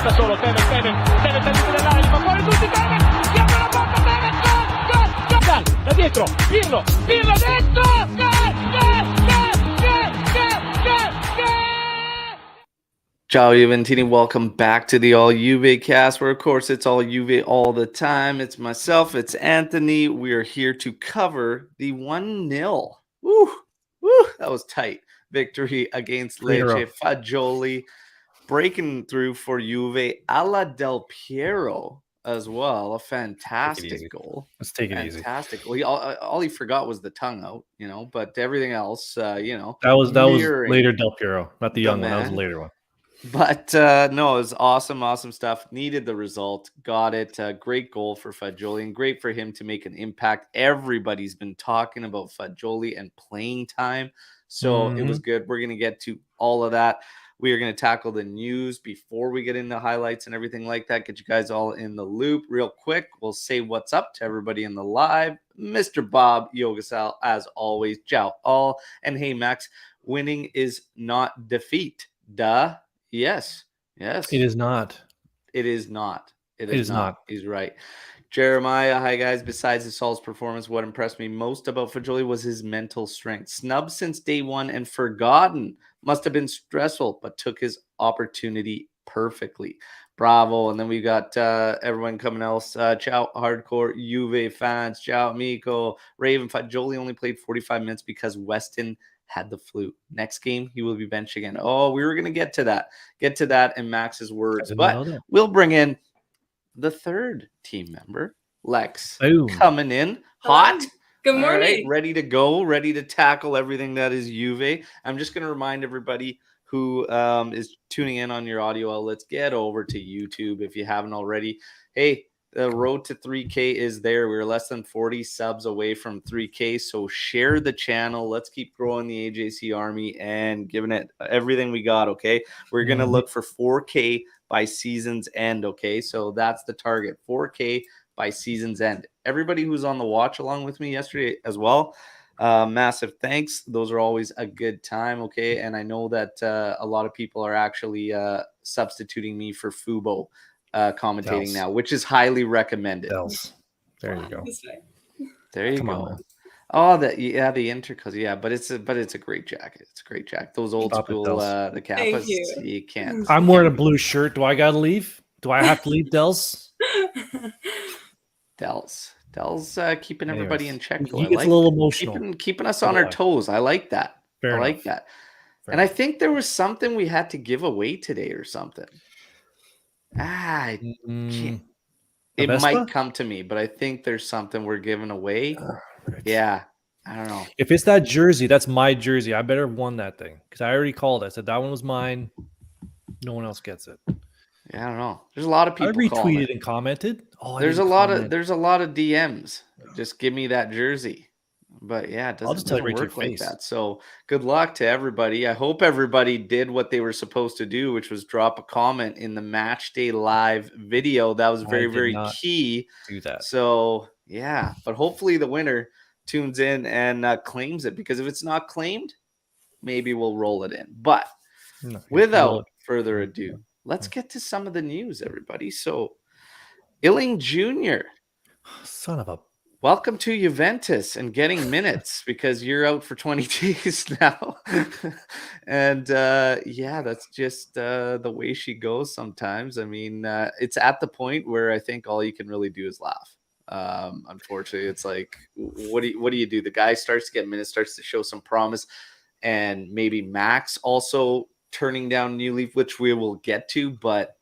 Resta solo Tevez all'interno dell'area, fa fuori tutti Tevez, si apre la porta Tevez, gol, da dietro, Pirlo dentro, Ciao Juventini, welcome back to the All Juve cast, where of course it's all Juve all the time. It's myself, it's Anthony. We are here to cover the 1-0. Woo, that was tight. Victory against Lecce. Fagioli breaking through for Juve. Alla Del Piero as well. A fantastic goal. Let's take it easy. Fantastic. Well, all he forgot was the tongue out, but everything else, That was later Del Piero, not the young one. That was a later one. But no, it was awesome stuff. Needed the result, got it. Great goal for Fagioli, and great for him to make an impact. Everybody's been talking about Fagioli and playing time, so it was good. We're going to get to all of that. We are going to tackle the news before we get into highlights and everything like that. Get you guys all in the loop real quick. We'll say what's up to everybody in the live. Mr. Bob Yogasal, as always. Ciao all. And hey, Max, winning is not defeat. Duh. Yes. It is not. It is not. He's right. Jeremiah, hi guys. Besides the Saul's performance, what impressed me most about Fagioli was his mental strength. Snubbed since day one and forgotten. Must have been stressful, but took his opportunity perfectly. Bravo. And then we got everyone coming else. Ciao, hardcore Juve fans. Ciao, Miko. Raven. Fagioli only played 45 minutes because Weston had the flu. Next game, he will be benched again. Oh, we were going to get to that in Max's words. But we'll bring in the third team member, Lex, coming in hot. Good morning. Right, ready to go, ready to tackle everything that is Juve. I'm just going to remind everybody who is tuning in on your audio outlets, get over to YouTube if you haven't already. Hey, the road to 3K is there. We're less than 40 subs away from 3K. So share the channel. Let's keep growing the AJC army and giving it everything we got. Okay. We're going to look for 4K by season's end. Okay. So that's the target, 4K by season's end. Everybody who's on the watch along with me yesterday as well. Massive thanks. Those are always a good time. Okay. And I know that a lot of people are actually substituting me for Fubo. Commentating now, which is highly recommended. There you go. There you go. On. Oh, the intercos, but it's a great jacket. It's a great jacket. Those old school the Kappas. You can't. I'm wearing a blue shirt. Do I gotta leave? Do I have to leave, Dels? Dels keeping everybody in check. He gets a little emotional. Keeping us on our toes. I like that. Like that. And I think there was something we had to give away today or something. It might come to me, but I think there's something we're giving away. Right. Yeah, I don't know. If it's that jersey, that's my jersey. I better have won that thing because I already called it. I said that one was mine. No one else gets it. Yeah, I don't know. There's a lot of people. I retweeted and commented. There's a lot of DMs. Just give me that jersey. But yeah, it doesn't work like that. So good luck to everybody. I hope everybody did what they were supposed to do, which was drop a comment in the match day live video. That was very, very key. Do that. So yeah, but hopefully the winner tunes in and claims it, because if it's not claimed, maybe we'll roll it in. But without further ado, let's get to some of the news, everybody. So Illing Jr. Son of a... Welcome to Juventus and getting minutes because you're out for 20 days now. And that's just the way she goes sometimes. I mean, it's at the point where I think all you can really do is laugh. Unfortunately, it's like, what do you do? The guy starts to get minutes, starts to show some promise, and maybe Max also turning down New Leaf, which we will get to, but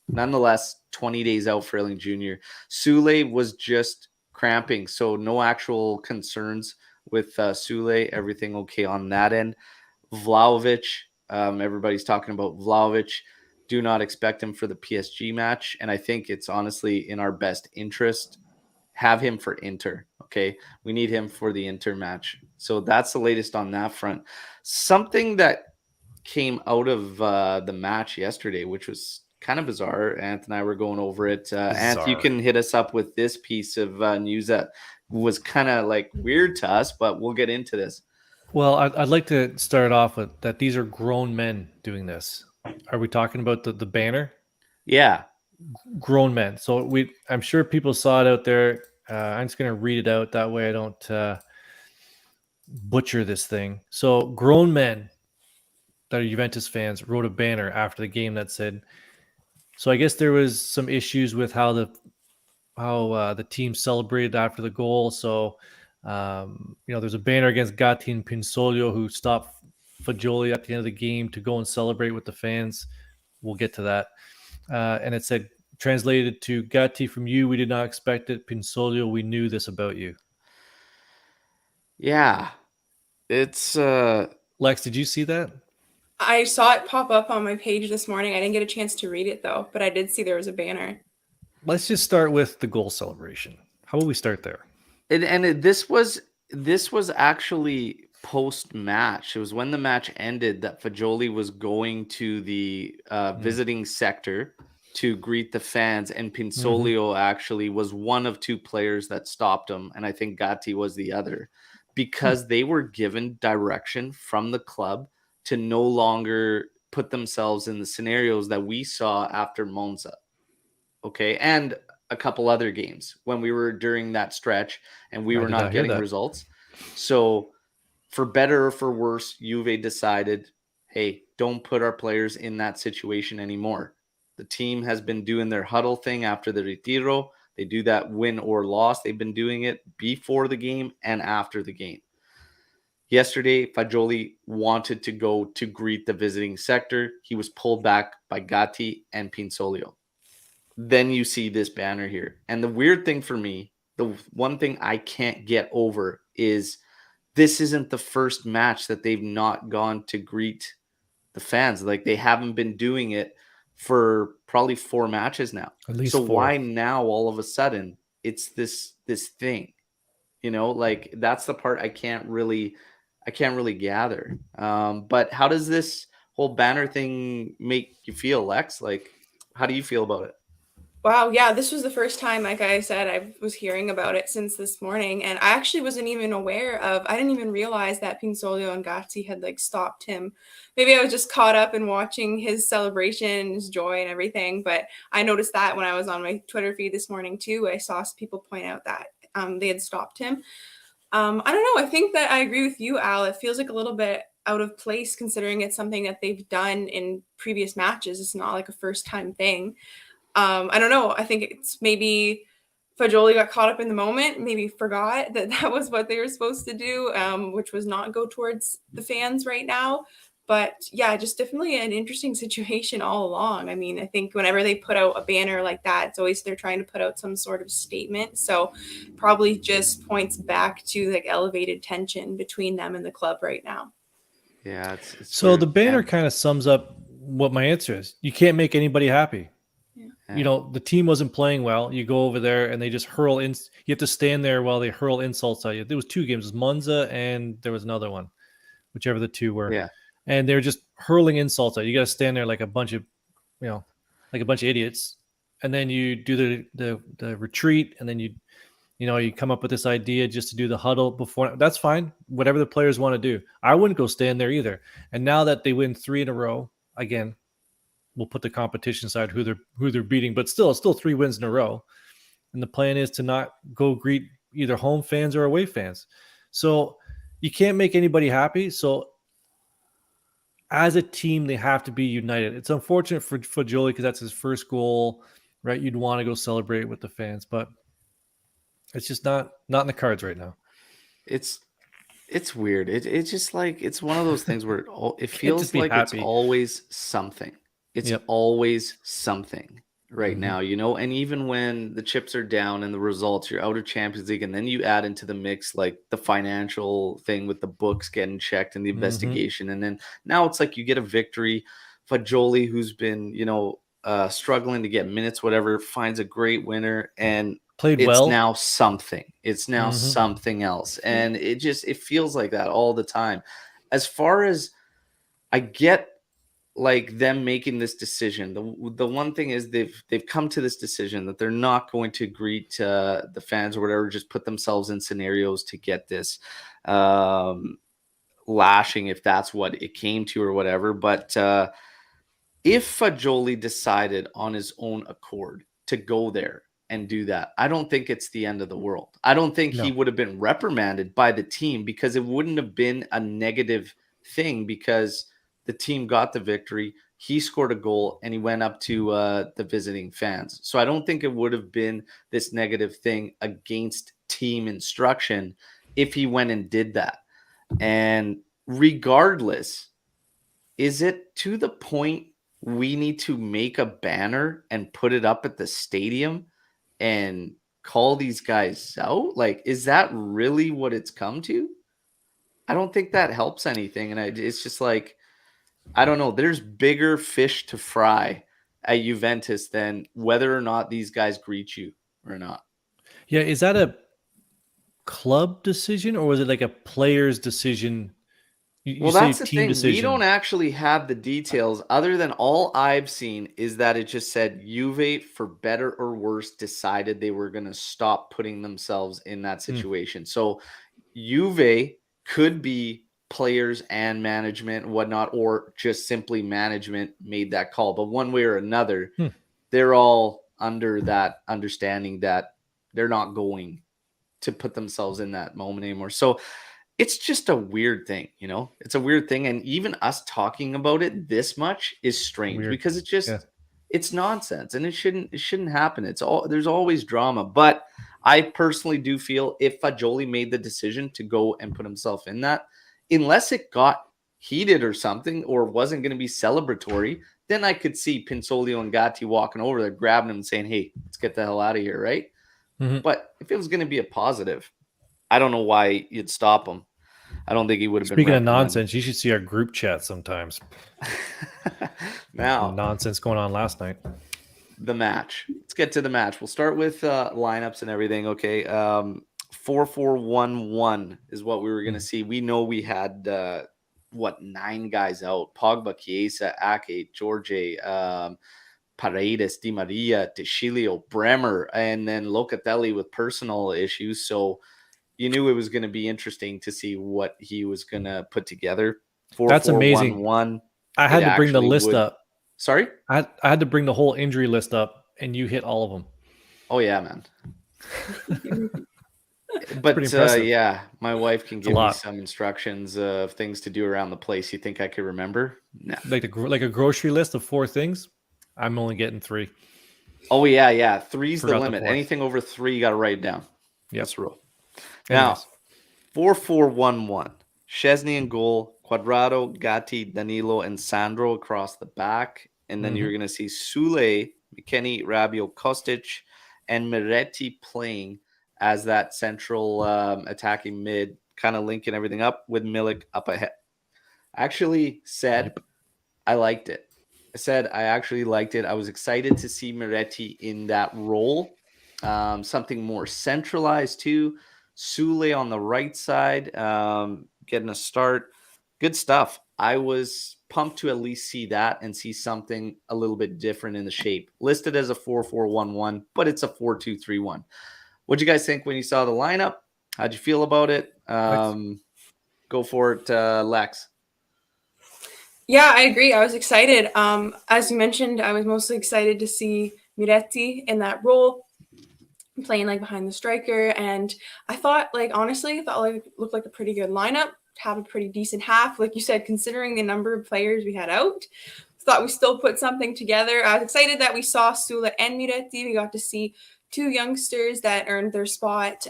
nonetheless, 20 days out for Illing Jr. Sule was just cramping, so no actual concerns with Sule. Everything okay on that end. Vlahovic, everybody's talking about Vlahovic. Do not expect him for the PSG match, and I think it's honestly in our best interest. Have him for Inter, okay? We need him for the Inter match. So that's the latest on that front. Something that came out of the match yesterday, which was kind of bizarre. Ant and I were going over it. Ant, you can hit us up with this piece of news that was kind of like weird to us, but we'll get into this. Well, I'd like to start off with that these are grown men doing this. Are we talking about the banner? Yeah. Grown men. So I'm sure people saw it out there. I'm just going to read it out. That way I don't butcher this thing. So grown men that are Juventus fans wrote a banner after the game that said, so I guess there was some issues with how the team celebrated after the goal. So, there's a banner against Gatti and Pinsoglio who stopped Fagioli at the end of the game to go and celebrate with the fans. We'll get to that. And it said, translated to Gatti, from you, we did not expect it. Pinsoglio, we knew this about you. Yeah. It's Lex, did you see that? I saw it pop up on my page this morning. I didn't get a chance to read it though, but I did see there was a banner. Let's just start with the goal celebration. How about we start there? this was actually post-match. It was when the match ended that Fagioli was going to the visiting sector to greet the fans, and Pinsoglio actually was one of two players that stopped him, and I think Gatti was the other, because they were given direction from the club to no longer put themselves in the scenarios that we saw after Monza. Okay, and a couple other games when we were during that stretch and we were not getting results. So for better or for worse, Juve decided, hey, don't put our players in that situation anymore. The team has been doing their huddle thing after the retiro. They do that win or loss. They've been doing it before the game and after the game. Yesterday, Fagioli wanted to go to greet the visiting sector. He was pulled back by Gatti and Pinsoglio. Then you see this banner here. And the weird thing for me, the one thing I can't get over is this isn't the first match that they've not gone to greet the fans. Like, they haven't been doing it for probably 4 matches now. At least so 4. Why now all of a sudden it's this thing? Like, that's the part I can't really gather. But how does this whole banner thing make you feel, Lex? Like, how do you feel about it? Wow, yeah, this was the first time, like I said, I was hearing about it since this morning, and I actually wasn't even aware of, I didn't even realize that Pinsoglio and Gatti had stopped him. Maybe I was just caught up in watching his celebration, his joy and everything, but I noticed that when I was on my Twitter feed this morning too. I saw people point out that they had stopped him. I don't know, I think that I agree with you, Al. It feels like a little bit out of place considering it's something that they've done in previous matches. It's not like a first-time thing. I don't know. I think it's maybe Fagioli got caught up in the moment, maybe forgot that was what they were supposed to do, which was not go towards the fans right now. But yeah, just definitely an interesting situation all along. I mean, I think whenever they put out a banner like that, it's always they're trying to put out some sort of statement. So probably just points back to elevated tension between them and the club right now. Yeah. It's so weird. The banner kind of sums up what my answer is. You can't make anybody happy. The team wasn't playing well. You go over there and they just hurl in. You have to stand there while they hurl insults at you. There was 2 games. It was Monza and there was another one, whichever the 2 were. Yeah. And they're just hurling insults at you. You got to stand there like a bunch of, idiots. And then you do the retreat, and then you come up with this idea just to do the huddle before. That's fine. Whatever the players want to do. I wouldn't go stand there either. And now that they win 3 in a row, again, we'll put the competition aside who they're beating, but still 3 wins in a row. And the plan is to not go greet either home fans or away fans. So you can't make anybody happy. So as a team, they have to be united. It's unfortunate for Fagioli because that's his first goal, right? You'd want to go celebrate with the fans, but it's just not in the cards right now. It's weird. It's just it's one of those things where it feels like it's always something. It's always something right now, and even when the chips are down and the results, you're out of Champions League, and then you add into the mix the financial thing with the books getting checked and the investigation, and then now it's you get a victory. Fagioli, who's been struggling to get minutes, whatever, finds a great winner and played well. It's now something. It's now something else, and it feels like that all the time. As far as I get. Them making this decision. The one thing is they've come to this decision that they're not going to greet the fans or whatever, just put themselves in scenarios to get this lashing if that's what it came to or whatever. But if Fagioli decided on his own accord to go there and do that, I don't think it's the end of the world. I don't think he No. would have been reprimanded by the team, because it wouldn't have been a negative thing, because the team got the victory. He scored a goal and he went up to the visiting fans. So I don't think it would have been this negative thing against team instruction if he went and did that. And regardless, is it to the point we need to make a banner and put it up at the stadium and call these guys out? Like, is that really what it's come to? I don't think that helps anything. And it's just like, I don't know. There's bigger fish to fry at Juventus than whether or not these guys greet you or not. Yeah, is that a club decision or was it like a player's decision? You say That's the team thing. decision. We don't actually have the details, other than all I've seen is that it just said Juve, for better or worse, decided they were going to stop putting themselves in that situation. So Juve could be players and management and whatnot, or just simply management made that call. But one way or another, they're all under that understanding that they're not going to put themselves in that moment anymore. So it's just a weird thing, you know? It's a weird thing. And even us talking about it this much is strange because it's just, it's nonsense, and it shouldn't happen. There's always drama. But I personally do feel if Fagioli made the decision to go and put himself in that, unless it got heated or something, or wasn't going to be celebratory, then I could see Pinsoglio and Gatti walking over there, grabbing him and saying, hey, let's get the hell out of here, right? But if it was going to be a positive, I don't know why you'd stop him. I don't think he would have been. Speaking of nonsense, you should see our group chat sometimes. Now, nonsense going on last night. The match. Let's get to the match. We'll start with lineups and everything. Okay. 4-4-1-1 is what we were going to see. We know we had 9 guys out: Pogba, Chiesa, Ake, Jorge, Paredes, Di Maria, Deschilio, Bremer, and then Locatelli with personal issues. So you knew it was going to be interesting to see what he was going to put together. 4-4-1-1. That's amazing. I had to bring the list up. Sorry? I had to bring the whole injury list up, and you hit all of them. Oh, yeah, man. But yeah, my wife can give me some instructions of things to do around the place. You think I could remember? No. Like a grocery list of 4 things? I'm only getting 3. Oh, yeah. 3's the limit. Anything over 3, you got to write it down. Yep. That's the rule. Now, 4-4-1-1. Szczesny in goal, Cuadrado, Gatti, Danilo, and Sandro across the back. And then you're going to see Sule, McKennie, Rabiot, Kostic, and Miretti playing as that central attacking mid, kind of linking everything up with Milik up ahead. I actually said I liked it. I actually liked it. I was excited to see Miretti in that role. Something more centralized too. Sule on the right side, getting a start. Good stuff. I was pumped to at least see that and see something a little bit different in the shape. Listed as a 4-4-1-1, but it's a 4-2-3-1. What'd you guys think when you saw the lineup? How'd you feel about it? Go for it, Lex. Yeah, I agree. I was excited. As you mentioned, I was mostly excited to see Miretti in that role, playing like behind the striker. And I thought, honestly, looked like a pretty good lineup, have a pretty decent half. Like you said, considering the number of players we had out, thought we still put something together. I was excited that we saw Sule and Miretti. We got to see 2 youngsters that earned their spot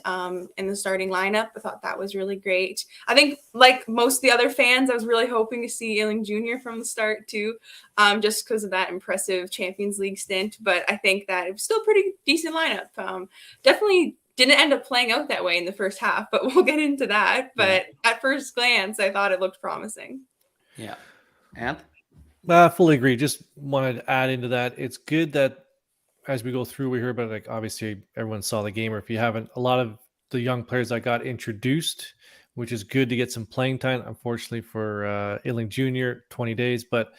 in the starting lineup. I thought that was really great. I think, like most of the other fans, I was really hoping to see Iling Jr. from the start too, just because of that impressive Champions League stint. But I think that it was still a pretty decent lineup. Definitely didn't end up playing out that way in the first half, but we'll get into that. But at first glance, I thought it looked promising. Yeah. And? I fully agree. Just wanted to add into that. It's good that as we go through, we hear about obviously everyone saw the game, or if you haven't, a lot of the young players that got introduced, which is good to get some playing time. Unfortunately for Iling Jr., 20 days, but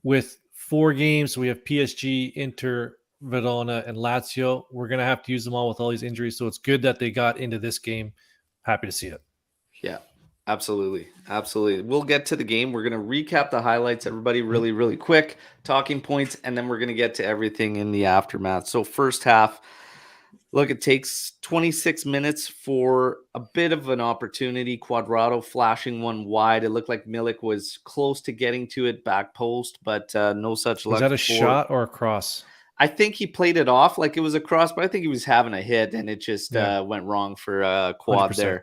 with 4 games, we have PSG, Inter, Verona, and Lazio. We're going to have to use them all with all these injuries. So it's good that they got into this game. Happy to see it. Yeah. Absolutely. Absolutely. We'll get to the game. We're going to recap the highlights, everybody, really, really quick, talking points, and then we're going to get to everything in the aftermath. So, first half, look, it takes 26 minutes for a bit of an opportunity. Quadrado flashing one wide. It looked like Milik was close to getting to it back post, but no such Was luck. that a shot or a cross? I think he played it off like it was a cross, but I think he was having a hit and it just Yeah. went wrong for a quad 100%. there.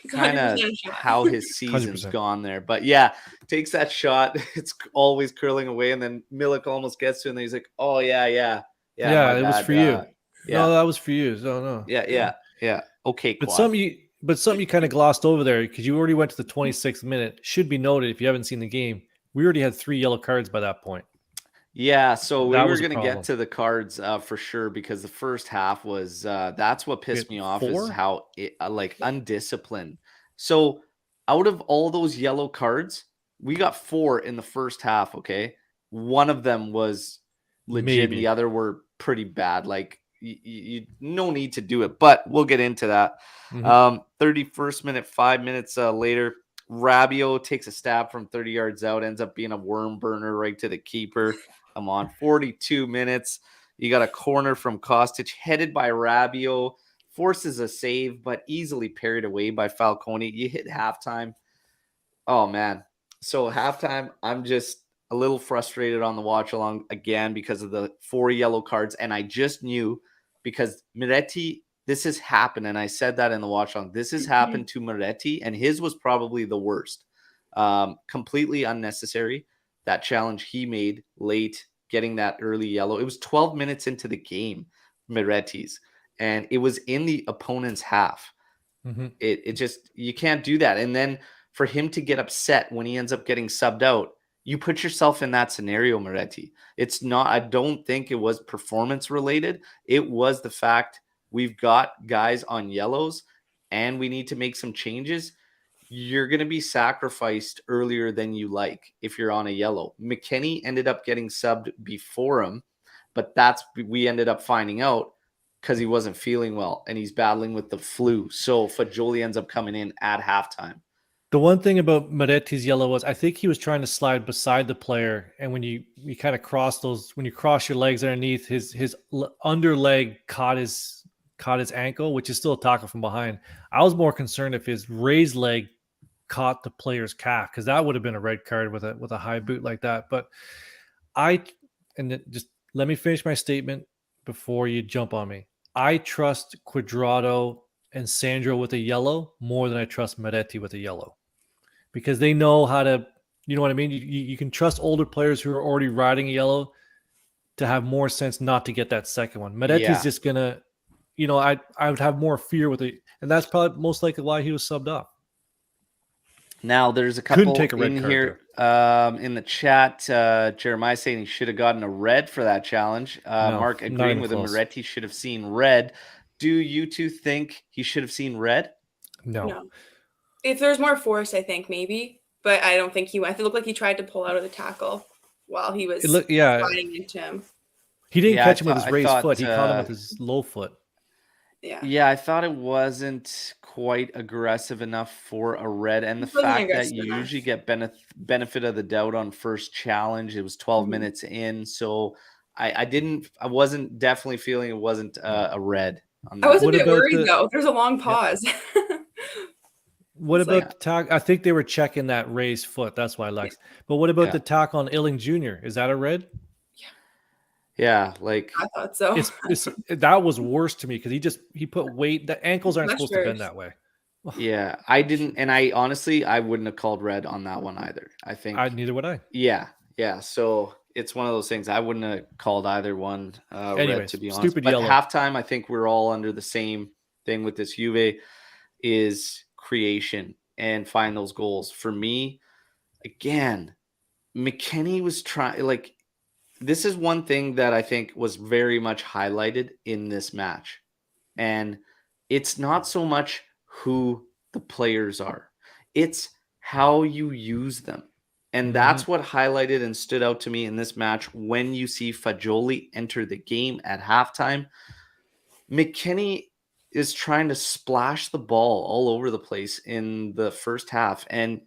It's Kind of 100% shot. how his season's 100%. gone there. But yeah, takes that shot. It's always curling away. And then Milik almost gets to it and he's like, oh, yeah. Yeah, My it was bad. for you. Yeah. No, that was for you. So no. Yeah. Okay, But quad. something you kind of glossed over there because you already went to the 26th minute. Should be noted if you haven't seen the game. We already had 3 yellow cards by that point. Yeah, so we That were was a going to problem. get to the cards for sure because the first half was that's what pissed me off is 4? how like undisciplined. So out of all those yellow cards, we got 4 in the first half, okay? One of them was legit and Maybe. the other were pretty bad. Like you no need to do it, but we'll get into that. Mhm. 31st minute, 5 minutes later, Rabiot takes a stab from 30 yards out, ends up being a worm burner right to the keeper. Come on, 42 minutes. You got a corner from Kostic headed by Rabiot, forces a save, but easily parried away by Falcone. You hit halftime. Oh, man. So halftime, I'm just a little frustrated on the watch along again because of the 4 yellow cards. And I just knew because Miretti, this has happened. And I said that in the watch along. This has happened to Miretti, and his was probably the worst. Completely unnecessary. That challenge he made late, getting that early yellow. It was 12 minutes into the game, Miretti's, and it was in the opponent's half. Mhm. It just, you can't do that. And then for him to get upset when he ends up getting subbed out, you put yourself in that scenario, Moretti. It's not, I don't think it was performance related. It was the fact we've got guys on yellows and we need to make some changes. You're going to be sacrificed earlier than you like if you're on a yellow. McKennie ended up getting subbed before him, but we ended up finding out because he wasn't feeling well and he's battling with the flu. So Fagioli ends up coming in at halftime. The one thing about Moretti's yellow was I think he was trying to slide beside the player, and when you kind of cross when you cross your legs underneath, his under leg caught his ankle, which is still a tackle from behind. I was more concerned if his raised leg caught the player's calf because that would have been a red card with a high boot like that. But just let me finish my statement before you jump on me. I trust Quadrado and Sandro with a yellow more than I trust Moretti with a yellow. Because they know how to, you know what I mean? You can trust older players who are already riding a yellow to have more sense not to get that second one. Moretti's just going to, I would have more fear with it. And that's probably most likely why he was subbed off. Now, there's a Couldn't couple take a red in card here in the chat. Jeremiah saying he should have gotten a red for that challenge. No, Mark not agreeing even with him. close. Moretti should have seen red. Do you two think he should have seen red? No. If there's more force, I think maybe, but I don't think he went. It looked like he tried to pull out of the tackle while he was sliding into him. He didn't catch him with his raised foot. He caught him with his low foot. Yeah, I thought it wasn't quite aggressive enough for a red, and the fact that you usually get benefit of the doubt on first challenge. It was 12 minutes in, so I wasn't definitely feeling it wasn't a red. I was a bit worried though. There's a long pause. What about the tack? I think they were checking that raised foot. That's why, Lex. But what about the tack on Illing Jr.? Is that a red? Yeah, like I thought so. That was worse to me because he put weight. The ankles aren't supposed to bend that way. Yeah, I didn't, and I honestly wouldn't have called red on that one either. I think neither would I. Yeah. So it's one of those things I wouldn't have called either one red, to be honest. Stupid but yellow. Halftime, I think we're all under the same thing with this Juve is creation and find those goals. For me, again, McKennie was trying, like, this is one thing that I think was very much highlighted in this match. And it's not so much who the players are, it's how you use them. And that's what highlighted and stood out to me in this match when you see Fagioli enter the game at halftime. McKennie is trying to splash the ball all over the place in the first half, and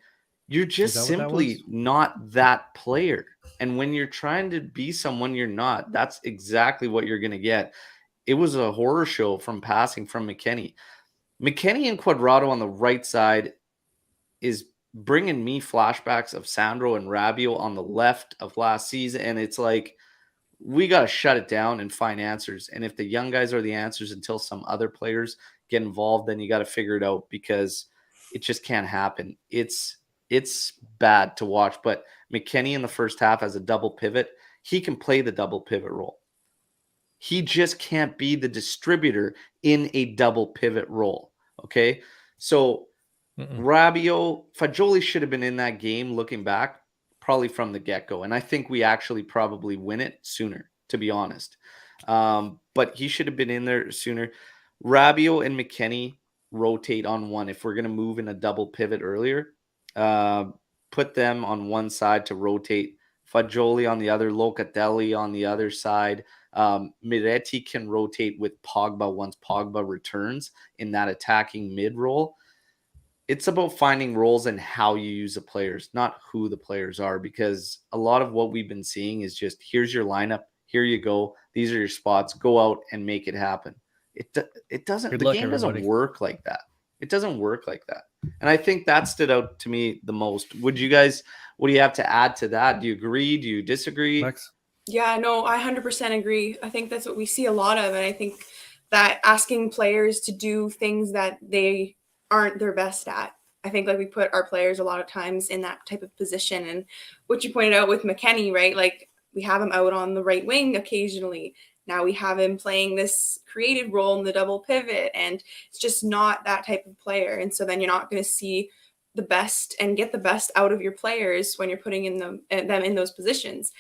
you're just that what that simply was? not that player. And when you're trying to be someone you're not, that's exactly what you're going to get. It was a horror show from passing from McKennie. McKennie and Quadrado on the right side is bringing me flashbacks of Sandro and Rabiot on the left of last season. And it's like, we got to shut it down and find answers. And if the young guys are the answers until some other players get involved, then you got to figure it out, because it just can't happen. It's bad to watch. But McKennie in the first half as a double pivot, he can play the double pivot role. He just can't be the distributor in a double pivot role. Okay. So Rabiot, Fagioli should have been in that game looking back, probably from the get-go. And I think we actually probably win it sooner, to be honest. But he should have been in there sooner. Rabiot and McKennie rotate on one. If we're going to move in a double pivot earlier, put them on one side to rotate. Fagioli on the other, Locatelli on the other side. Miretti can rotate with Pogba once Pogba returns in that attacking mid role. It's about finding roles and how you use the players, not who the players are, because a lot of what we've been seeing is just, here's your lineup, here you go, these are your spots, go out and make it happen. It doesn't, Good the luck, game everybody. doesn't work like that. It doesn't work like that. And I think that stood out to me the most. What do you have to add to that? Do you agree? Do you disagree? Max? Yeah, no, I 100% agree. I think that's what we see a lot of. And I think that asking players to do things that they aren't their best at. I think like we put our players a lot of times in that type of position. And what you pointed out with McKennie, right? Like we have him out on the right wing occasionally. Now we have him playing this creative role in the double pivot, and it's just not that type of player. And so then you're not going to see the best and get the best out of your players when you're putting in them in those positions.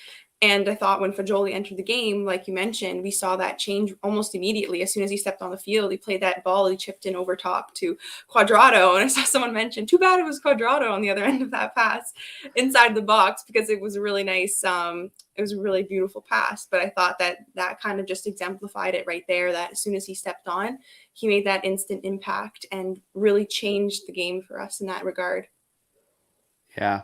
And I thought when Fagioli entered the game, like you mentioned, we saw that change almost immediately. As soon as he stepped on the field, he played that ball, he chipped in over top to Quadrado. And I saw someone mention, too bad it was Quadrado on the other end of that pass inside the box, because it was a really nice, it was a really beautiful pass. But I thought that kind of just exemplified it right there, that as soon as he stepped on, he made that instant impact and really changed the game for us in that regard. Yeah.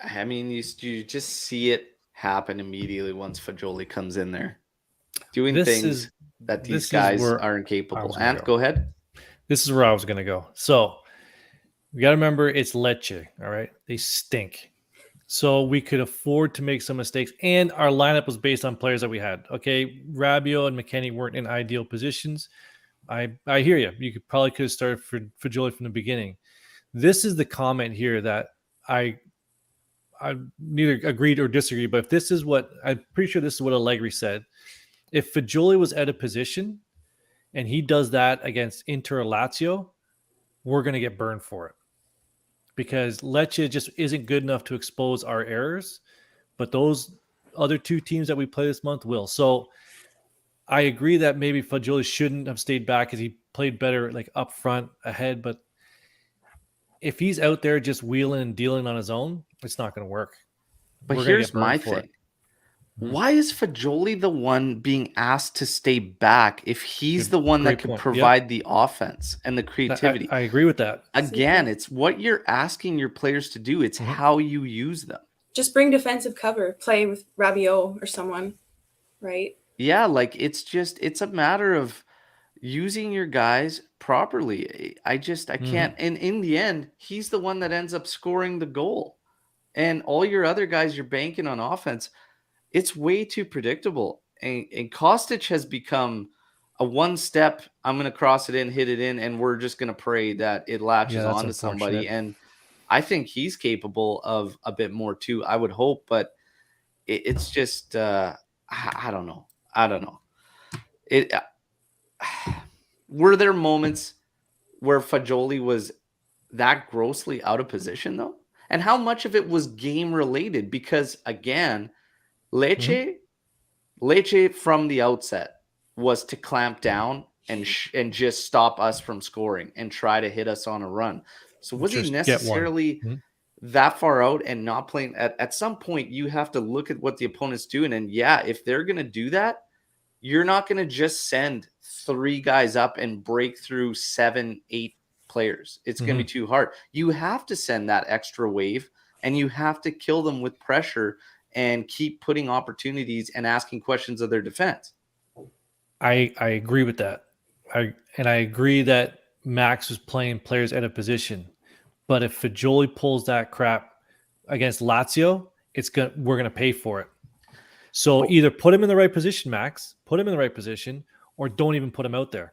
I mean, you just see it happen immediately once Fagioli comes in there, doing things that these guys aren't capable. And go ahead. This is where I was going to go. So we got to remember, it's Lecce, all right? They stink. So we could afford to make some mistakes, and our lineup was based on players that we had. Okay, Rabiot and McKennie weren't in ideal positions. I hear you. You could have started for Fagioli from the beginning. This is the comment here that I neither agreed or disagreed, but if this is what, I'm pretty sure this is what Allegri said. If Fagioli was out of position and he does that against Inter or Lazio, we're going to get burned for it, because Lecce just isn't good enough to expose our errors, but those other two teams that we play this month will. So I agree that maybe Fagioli shouldn't have stayed back, because he played better like up front ahead, but if he's out there just wheeling and dealing on his own, it's not going to work. But here's my thing. Why is Fagioli the one being asked to stay back if he's the one that could provide the offense and the creativity? I agree with that. Again, it's what you're asking your players to do. It's how you use them. Just bring defensive cover, play with Rabiot or someone, right? Yeah, like it's a matter of using your guys properly. I can't. And in the end, he's the one that ends up scoring the goal. And all your other guys you're banking on offense, it's way too predictable. And Kostic has become a one-step, I'm going to cross it in, hit it in, and we're just going to pray that it latches onto somebody. And I think he's capable of a bit more too, I would hope. But it's just, I don't know. Were there moments where Fagioli was that grossly out of position, though? And how much of it was game related? Because again, Lecce from the outset was to clamp down and just stop us from scoring and try to hit us on a run. So was he necessarily that far out and not playing? At some point, you have to look at what the opponent's doing. And yeah, if they're going to do that, you're not going to just send 3 guys up and break through 7, 8 players. It's going to be too hard. You have to send that extra wave, and you have to kill them with pressure and keep putting opportunities and asking questions of their defense. I agree with that. I agree that Max was playing players out of position. But if Fagioli pulls that crap against Lazio, we're gonna pay for it. So either put him in the right position, Max, put him in the right position, or don't even put him out there.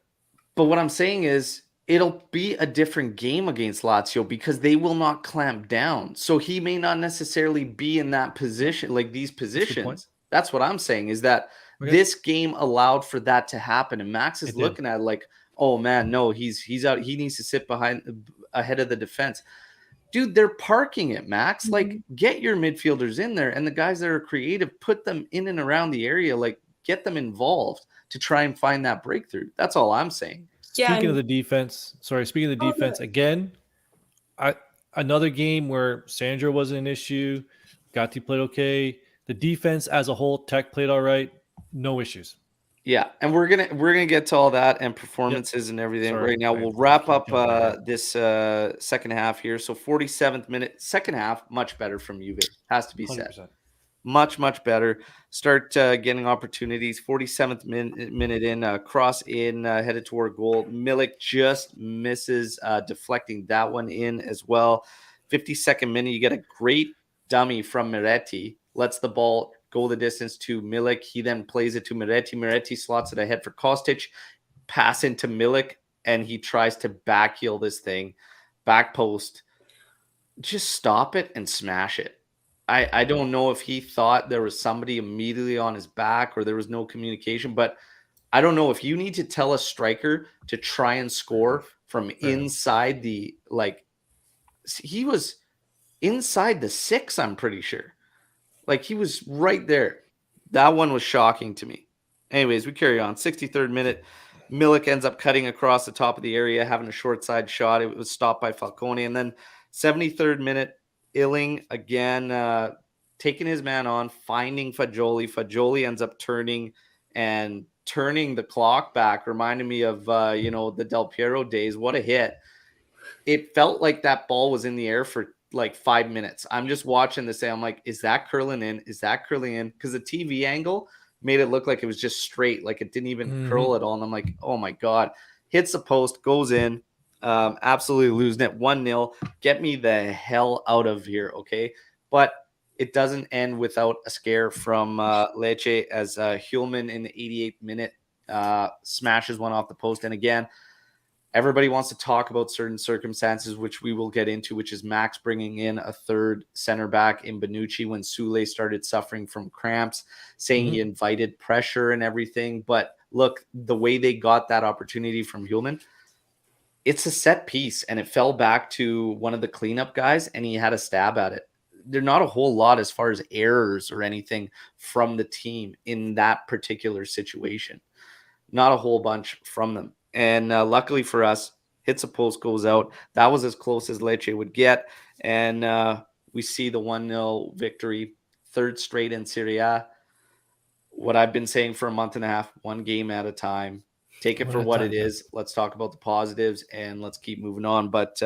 But what I'm saying is it'll be a different game against Lazio because they will not clamp down. So he may not necessarily be in that position, like these positions. That's what I'm saying, is that this game allowed for that to happen. And Max is looking at it like, oh man, no, he's out. He needs to sit ahead of the defense. Dude, they're parking it, Max. Like, get your midfielders in there, and the guys that are creative, put them in and around the area. Like, get them involved to try and find that breakthrough. That's all I'm saying. Speaking of the defense, again, another game where Sandro wasn't an issue. Gatti played okay. The defense as a whole, Tech played all right. No issues. Yeah, and we're gonna get to all that and performances and everything right now. We'll wrap up this second half here. So 47th minute, second half, much better from Juve. Has to be 100%. Said. Much better. Start getting opportunities. 47th minute in, cross in, headed toward goal. Milik just misses deflecting that one in as well. 52nd minute, you get a great dummy from Miretti. Lets the ball go the distance to Milik. He then plays it to Miretti. Miretti slots it ahead for Kostic. Pass into Milik, and he tries to backheel this thing. Back post. Just stop it and smash it. I don't know if he thought there was somebody immediately on his back or there was no communication, but I don't know if you need to tell a striker to try and score from inside the, like, he was inside the 6, I'm pretty sure. Like, he was right there. That one was shocking to me. Anyways, we carry on. 63rd minute, Milik ends up cutting across the top of the area, having a short side shot. It was stopped by Falcone. And then 73rd minute, Illing again taking his man on, finding Fagioli. Fagioli ends up turning the clock back, reminding me of the Del Piero days. What a hit. It felt like that ball was in the air for like 5 minutes. I'm just watching this. I'm like, is that curling in? Is that curling in? Because the TV angle made it look like it was just straight, like it didn't even curl at all. And I'm like, oh my God. Hits the post, goes in. Absolutely losing it. 1-0. Get me the hell out of here, okay? But it doesn't end without a scare from Lecce as Hjulman in the 88th minute smashes one off the post. And again, everybody wants to talk about certain circumstances, which we will get into, which is Max bringing in a third center back in Bonucci when Sule started suffering from cramps, saying he invited pressure and everything. But look, the way they got that opportunity from Hjulman, it's a set piece, and it fell back to one of the cleanup guys, and he had a stab at it. There's not a whole lot as far as errors or anything from the team in that particular situation. Not a whole bunch from them. And luckily for us, hits a post, goes out. That was as close as Lecce would get. And we see the 1-0 victory, third straight in Serie A. What I've been saying for a month and a half, one game at a time. Take it for what it is. Let's talk about the positives and let's keep moving on. But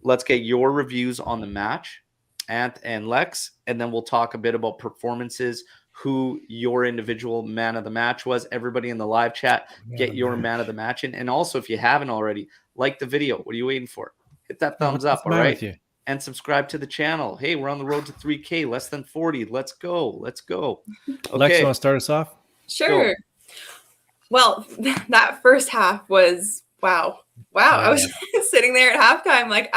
let's get your reviews on the match, Ant and Lex, and then we'll talk a bit about performances, who your individual man of the match was. Everybody in the live chat, get your man of the match in. And also, if you haven't already, like the video. What are you waiting for? Hit that thumbs up, all right? And subscribe to the channel. Hey, we're on the road to 3K, less than 40. Let's go. Okay. Lex, you want to start us off? Sure. Go. Well, that first half was wow. I was sitting there at halftime, like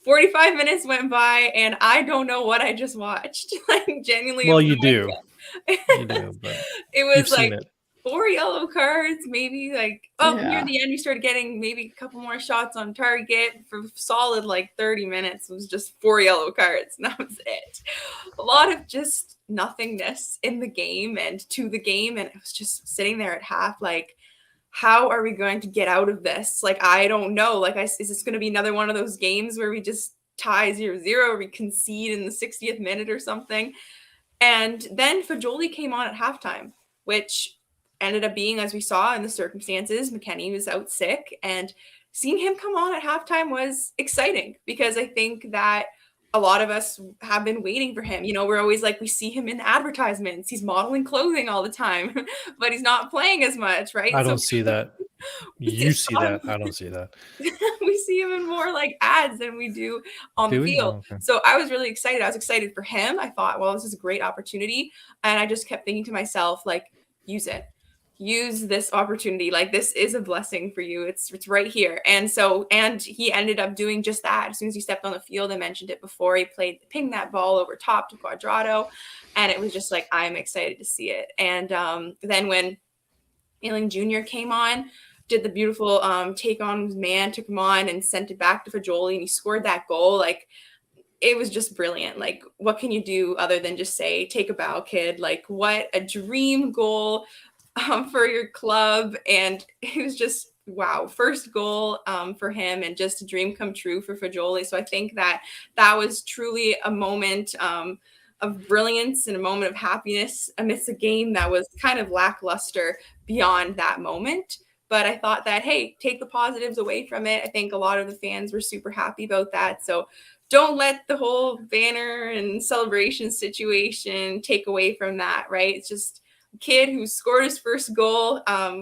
45 minutes went by and I don't know what I just watched. Like, genuinely. Well, you do. You do, but it was like 4 yellow cards, maybe near the end we started getting maybe a couple more shots on target for solid like 30 minutes. It was just 4 yellow cards and that was it. A lot of just nothingness in the game and to the game, and it was just sitting there at half like, how are we going to get out of this? Like, I don't know. Like, is this going to be another one of those games where we just tie 0-0, we concede in the 60th minute or something? And then Fagioli came on at halftime, which ended up being, as we saw in the circumstances, McKennie was out sick, and seeing him come on at halftime was exciting because I think that a lot of us have been waiting for him. We're always like, we see him in advertisements. He's modeling clothing all the time, but he's not playing as much, right? I don't see that. You see saw that. him- I don't see that. we see him in more like ads than we do on Do the we? field. Oh, okay. So I was really excited. I was excited for him. I thought, well, this is a great opportunity. And I just kept thinking to myself, like, use it. Use this opportunity. Like, this is a blessing for you. It's right here. And he ended up doing just that. As soon as he stepped on the field, I mentioned it before, he pinged that ball over top to Quadrado. And it was just like, I'm excited to see it. And then when Ailing Jr. came on, did the beautiful take on his man, took him on and sent it back to Fagioli, and he scored that goal. Like, it was just brilliant. Like, what can you do other than just say, take a bow, kid? Like, what a dream goal for your club. And it was just, wow, first goal for him, and just a dream come true for Fagioli. So I think that was truly a moment of brilliance and a moment of happiness amidst a game that was kind of lackluster beyond that moment. But I thought that, hey, take the positives away from it. I think a lot of the fans were super happy about that. So don't let the whole banner and celebration situation take away from that, right? It's just a kid who scored his first goal,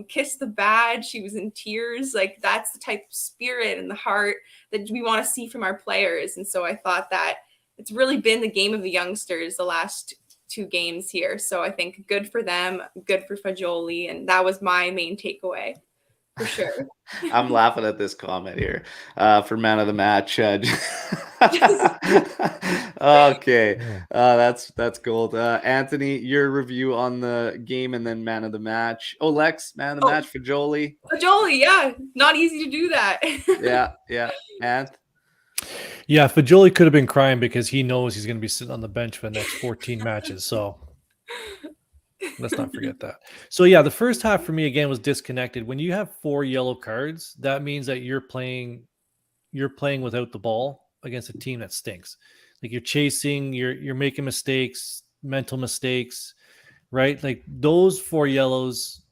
kissed the badge. He was in tears. Like, that's the type of spirit and the heart that we want to see from our players. And so I thought that it's really been the game of the youngsters the last 2 games here. So I think good for them, good for Fagioli. And that was my main takeaway. For sure. I'm laughing at this comment here for man of the match. Okay, that's gold. Anthony, your review on the game and then man of the match. Oh, Lex, man of the match for Jolie. Fagioli, yeah, not easy to do that. yeah. And yeah, Fagioli could have been crying because he knows he's going to be sitting on the bench for the next 14 matches. So let's not forget that. So yeah, the first half for me again was disconnected. When you have 4 yellow cards, that means that you're playing without the ball against a team that stinks. Like, you're chasing, you're making mistakes, mental mistakes, right? Like, those 4 yellows,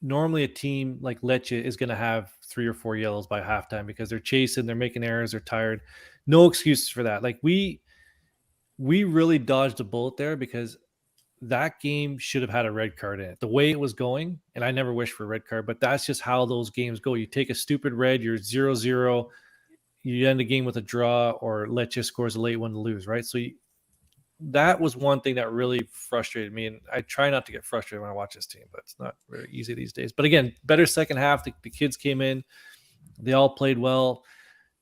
normally a team like Lecce is going to have 3 or 4 yellows by halftime because they're chasing, they're making errors, they're tired. No excuses for that. Like, we really dodged a bullet there because that game should have had a red card in it. The way it was going, and I never wish for a red card, but that's just how those games go. You take a stupid red, you're 0-0, you end the game with a draw, or Lecce scores a late one to lose, right? So that was one thing that really frustrated me, and I try not to get frustrated when I watch this team, but it's not very easy these days. But again, better second half. The kids came in, they all played well.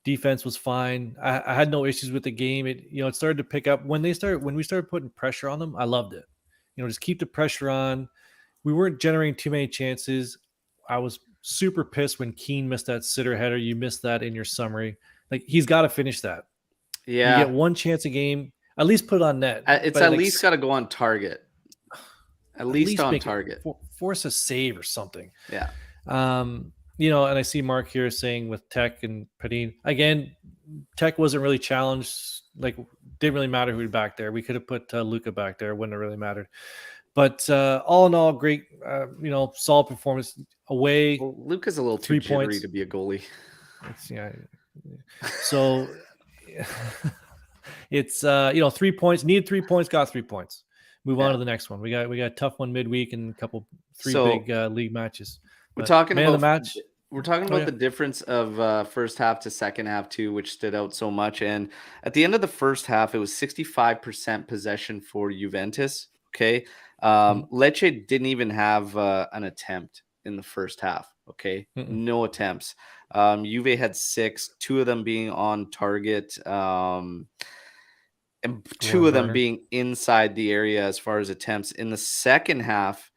Defense was fine. I had no issues with the game. It started to pick up when we started putting pressure on them. I loved it. Just keep the pressure on. We weren't generating too many chances. I was super pissed when Keane missed that sitter header. You missed that in your summary. Like, he's got to finish that. Yeah, you get one chance a game. At least put it on net. It's at least got to go on target. At least on target. Force a save or something. Yeah. And I see Mark here saying with Tech and Padin again. Tech wasn't really challenged. Like, didn't really matter who was back there. We could have put Luca back there. Wouldn't have really mattered. But all in all, great, solid performance away. Well, Luca's a little too jittery to be a goalie. So it's 3 points. Needed 3 points. Got 3 points. Move on to the next one. We got a tough one midweek and three big league matches. We're talking about the match. We're talking about the difference of first half to second half too, which stood out so much. And at the end of the first half, it was 65% possession for Juventus. Okay. Lecce didn't even have an attempt in the first half. Okay. No attempts. Juve had 6, 2 of them being on target. And 2 of them being inside the area as far as attempts. In the second half,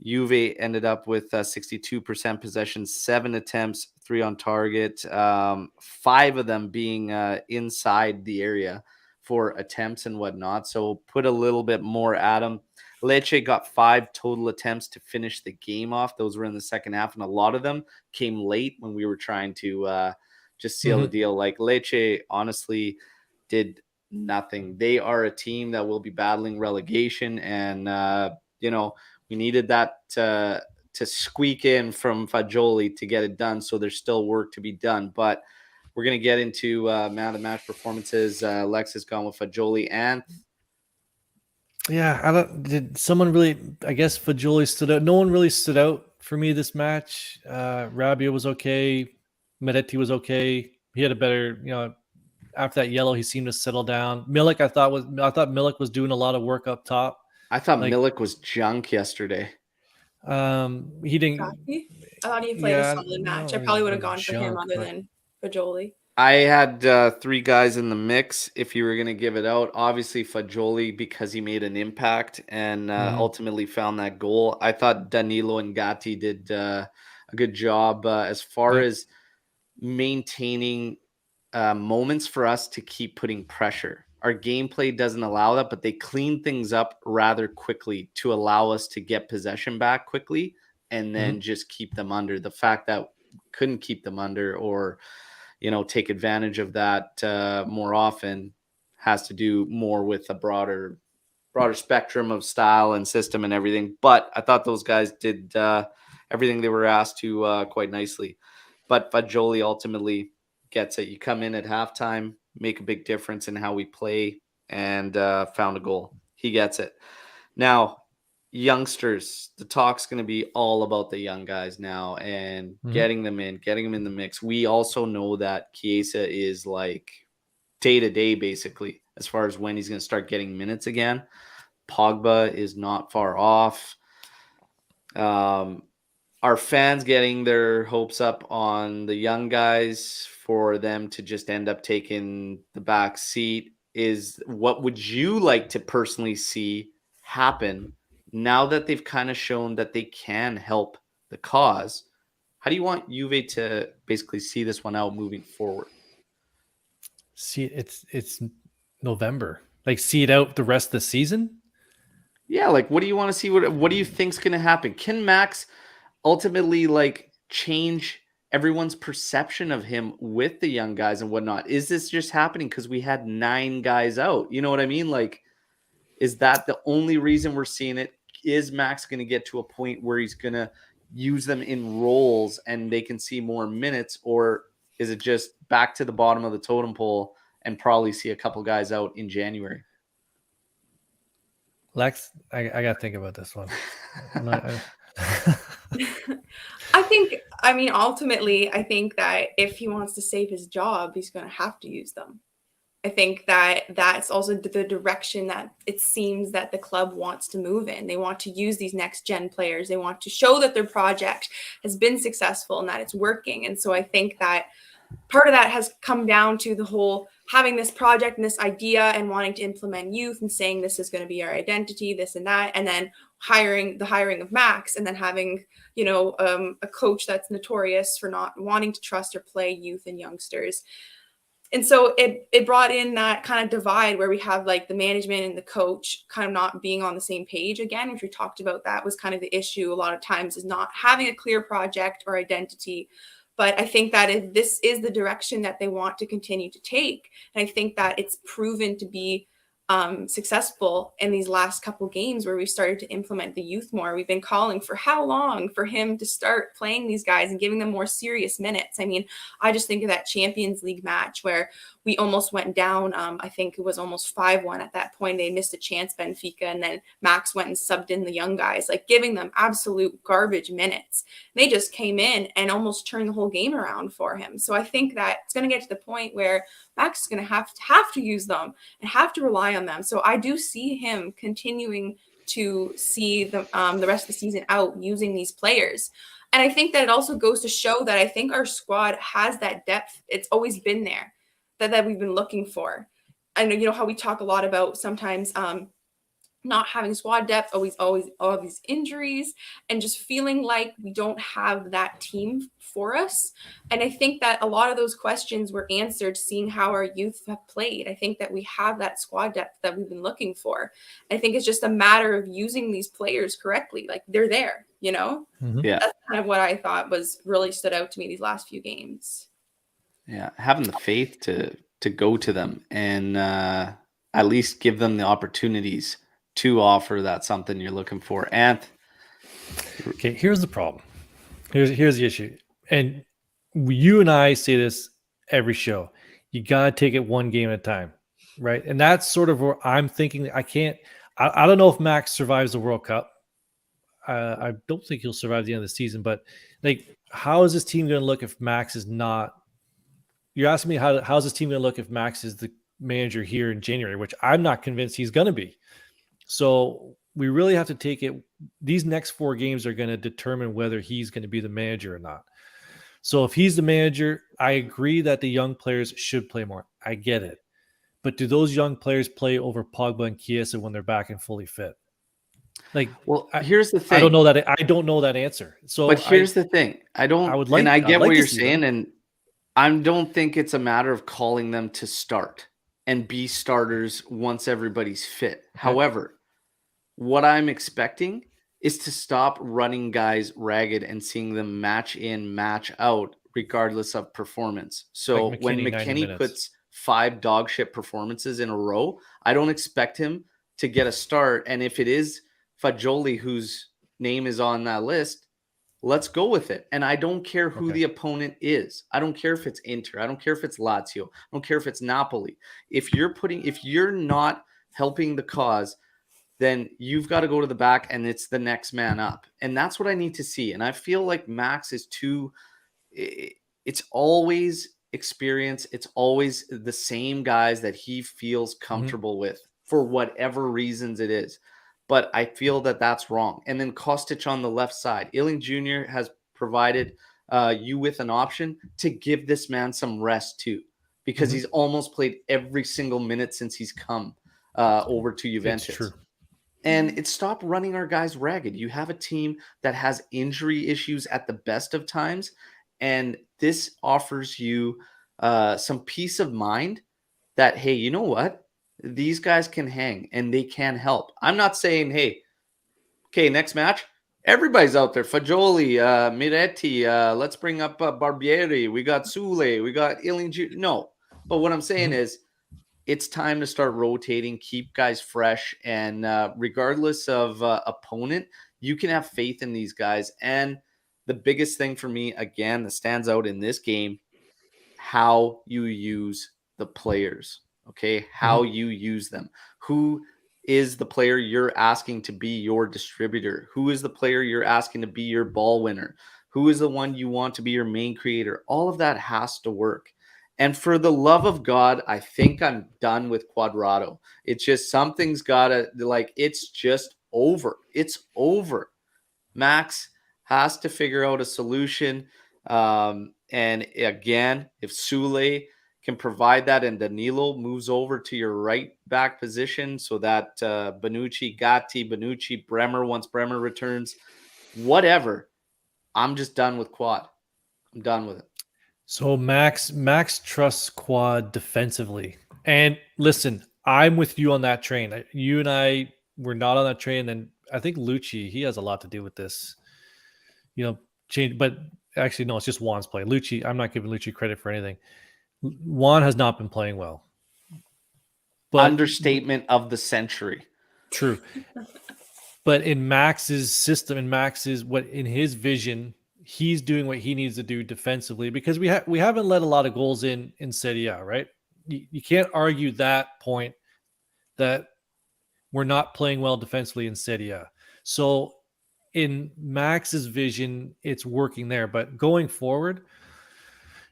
Juve ended up with 62% possession, 7 attempts, 3 on target, 5 of them being inside the area for attempts and whatnot. So put a little bit more at them. Lecce got 5 total attempts to finish the game off. Those were in the second half, and a lot of them came late when we were trying to just seal the deal. Like, Lecce honestly did nothing. They are a team that will be battling relegation, and we needed that to squeak in from Fagioli to get it done. So there's still work to be done, but we're going to get into man of the match performances. Lex has gone with Fagioli and Yeah, did someone really, I guess Fagioli stood out. No one really stood out for me this match. Rabiot was okay. Medetti was okay. He had a better, after that yellow, he seemed to settle down. Milik, I thought Milik was doing a lot of work up top. I thought Milik was junk yesterday. He didn't. I thought he played a solid match. I probably would have gone for him other than Fagioli. I had 3 guys in the mix. If you were going to give it out, obviously Fagioli because he made an impact and ultimately found that goal. I thought Danilo and Gatti did a good job as far as maintaining moments for us to keep putting pressure. Our gameplay doesn't allow that, but they clean things up rather quickly to allow us to get possession back quickly and then just keep them under. The fact that we couldn't keep them under or take advantage of that more often has to do more with a broader spectrum of style and system and everything. But I thought those guys did everything they were asked to quite nicely. But Fagioli ultimately gets it. You come in at halftime, make a big difference in how we play, and found a goal. He gets it. Now, youngsters, the talk's going to be all about the young guys now and getting them in the mix. We also know that Chiesa is like day to day, basically, as far as when he's going to start getting minutes again. Pogba is not far off. Are fans getting their hopes up on the young guys for them to just end up taking the back seat? What would you like to personally see happen now that they've kind of shown that they can help the cause? How do you want Juve to basically see this one out moving forward? See, it's November. Like, see it out the rest of the season? Yeah, like, what do you want to see? What do you think's going to happen? Can Max ultimately, like, change everyone's perception of him with the young guys and whatnot? Is this just happening because we had 9 guys out? You know what I mean? Like, is that the only reason we're seeing it? Is Max going to get to a point where he's going to use them in roles and they can see more minutes? Or is it just back to the bottom of the totem pole and probably see a couple guys out in January? Lex, I got to think about this one. Ultimately, I think that if he wants to save his job, he's going to have to use them. I think that that's also the direction that it seems that the club wants to move in. They want to use these next gen players. They want to show that their project has been successful and that it's working. And so I think that part of that has come down to the whole having this project and this idea and wanting to implement youth and saying this is going to be our identity, this and that, and then hiring of Max, and then having a coach that's notorious for not wanting to trust or play youth and youngsters. And so it brought in that kind of divide where we have like the management and the coach kind of not being on the same page again, which we talked about. That was kind of the issue a lot of times, is not having a clear project or identity. But I think that if this is the direction that they want to continue to take, and I think that it's proven to be successful in these last couple games where we've started to implement the youth more. We've been calling for how long for him to start playing these guys and giving them more serious minutes. I mean, I just think of that Champions League match where we almost went down. I think it was almost 5-1 at that point. They missed a chance, Benfica, and then Max went and subbed in the young guys, like giving them absolute garbage minutes. They just came in and almost turned the whole game around for him. So I think that it's going to get to the point where Max is going to have to use them and have to rely on them. So I do see him continuing to see the rest of the season out using these players. And I think that it also goes to show that I think our squad has that depth. It's always been there that we've been looking for. I know, how we talk a lot about sometimes not having squad depth, always all these injuries, and just feeling like we don't have that team for us. And I think that a lot of those questions were answered seeing how our youth have played. I think that we have that squad depth that we've been looking for. I think it's just a matter of using these players correctly. Like, they're there, Mm-hmm. Yeah. That's kind of what I thought was really stood out to me these last few games. Yeah, having the faith to go to them and at least give them the opportunities to offer that something you're looking for. And Okay, here's the problem. Here's the issue. And you and I say this every show. You got to take it one game at a time, right? And that's sort of where I'm thinking. I don't know if Max survives the World Cup. I don't think he'll survive the end of the season, but like, how is this team going to look if Max is not? You're asking me how's this team going to look if Max is the manager here in January, which I'm not convinced he's going to be. So we really have to take it. These next 4 games are going to determine whether he's going to be the manager or not. So if he's the manager, I agree that the young players should play more. I get it. But do those young players play over Pogba and Chiesa when they're back and fully fit? Like, well, here's the thing. I don't know that. I don't know that answer. So, but here's the thing. I get what you're saying, and I don't think it's a matter of calling them to start and be starters once everybody's fit. Okay. However, what I'm expecting is to stop running guys ragged and seeing them match in, match out, regardless of performance. So like when McKinney puts 5 dog shit performances in a row, I don't expect him to get a start. And if it is Fagioli, whose name is on that list, let's go with it. And I don't care who the opponent is. I don't care if it's Inter. I don't care if it's Lazio. I don't care if it's Napoli. If you're not helping the cause, then you've got to go to the back and it's the next man up. And that's what I need to see. And I feel like Max is it's always experience. It's always the same guys that he feels comfortable with for whatever reasons it is. But I feel that that's wrong. And then Kostic on the left side. Illing Jr. has provided you with an option to give this man some rest too, because he's almost played every single minute since he's come over to Juventus. It's true. And it stopped running our guys ragged. You have a team that has injury issues at the best of times, and this offers you some peace of mind that, hey, you know what? These guys can hang and they can help. I'm not saying, hey, okay, next match, everybody's out there. Fagioli, Miretti, let's bring up Barbieri. We got Sule. We got Illing. No. But what I'm saying is it's time to start rotating, keep guys fresh. And regardless of opponent, you can have faith in these guys. And the biggest thing for me, again, that stands out in this game, how you use the players. Okay, how you use them. Who is the player you're asking to be your distributor? Who is the player you're asking to be your ball winner? Who is the one you want to be your main creator? All of that has to work. And for the love of God, I think I'm done with Cuadrado. It's just something's got to, like, it's just over. It's over. Max has to figure out a solution. And again, if Sule can provide that and Danilo moves over to your right back position so that Bonucci, Bremer, once Bremer returns, whatever, I'm just done with Quad. I'm done with it. So Max trusts Quad defensively. And listen, I'm with you on that train. You and I were not on that train. And I think Lucci, he has a lot to do with this, change. But actually, no, it's just Juan's play. Lucci, I'm not giving Lucci credit for anything. Juan has not been playing well. But understatement of the century. True. But in Max's system, in his vision, he's doing what he needs to do defensively, because we haven't let a lot of goals in Serie A, right? You can't argue that point that we're not playing well defensively in Serie A. So in Max's vision, it's working there. But going forward,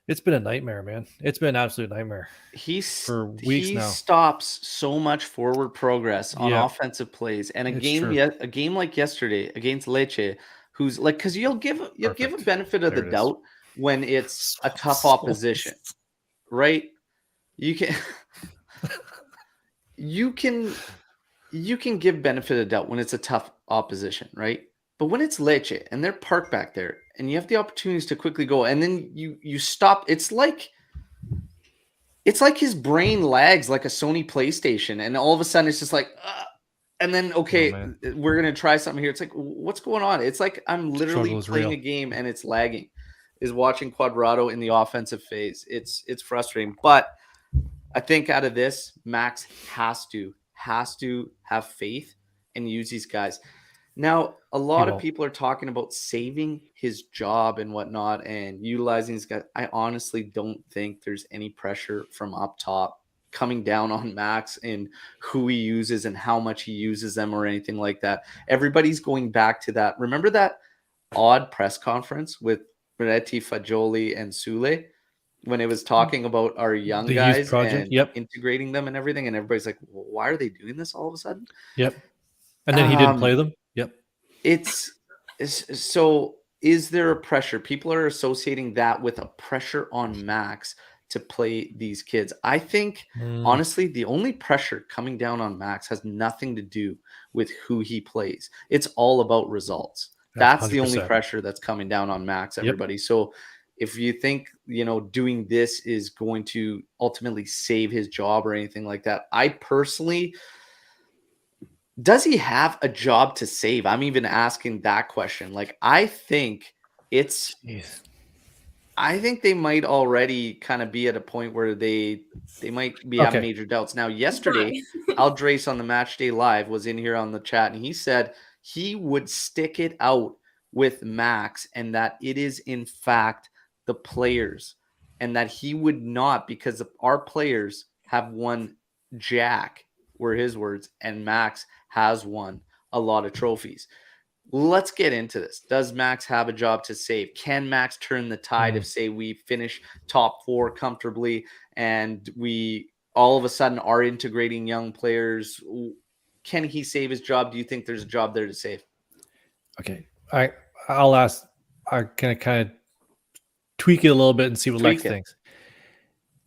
it's been a nightmare, man. It's been an absolute nightmare for weeks now. He stops so much forward progress on offensive plays. And a game like yesterday against Lecce, who's like, because you'll give a benefit of the doubt when it's a tough opposition, right? You can give benefit of doubt when it's a tough opposition, right? But when it's Lecce and they're parked back there and you have the opportunities to quickly go and then you stop, it's like his brain lags like a Sony PlayStation, and all of a sudden it's just like, and then, we're going to try something here. It's like, what's going on? It's like I'm literally playing a game and it's lagging, is watching Cuadrado in the offensive phase. It's frustrating. But I think out of this, Max has to have faith and use these guys. Now, a lot of people are talking about saving his job and whatnot and utilizing these guys. I honestly don't think there's any pressure from up top coming down on Max and who he uses and how much he uses them or anything like that. Everybody's going back to that. Remember that odd press conference with Benetti, Fagioli, and Sule when it was talking about our young The guys youth project, and integrating them and everything, and everybody's like, well, why are they doing this all of a sudden? Yep. And then he didn't play them. Yep. It's so is there a pressure? People are associating that with a pressure on Max to play these kids. I think honestly, the only pressure coming down on Max has nothing to do with who he plays. It's all about results. That's 100%. The only pressure that's coming down on Max, everybody. Yep. So if you think, doing this is going to ultimately save his job or anything like that, I personally, does he have a job to save? I'm even asking that question. Like, I think they might already kind of be at a point where they might be having major doubts. Now, yesterday, Aldrace on the Match Day Live was in here on the chat, and he said he would stick it out with Max and that it is, in fact, the players, and that he would not, because our players have won jack, were his words, and Max has won a lot of trophies. Let's get into this. Does Max have a job to save? Can Max turn the tide if, say, we finish top 4 comfortably and we all of a sudden are integrating young players? Can he save his job? Do you think there's a job there to save? Okay. I'll ask. I can kind of tweak it a little bit and see what Lex thinks.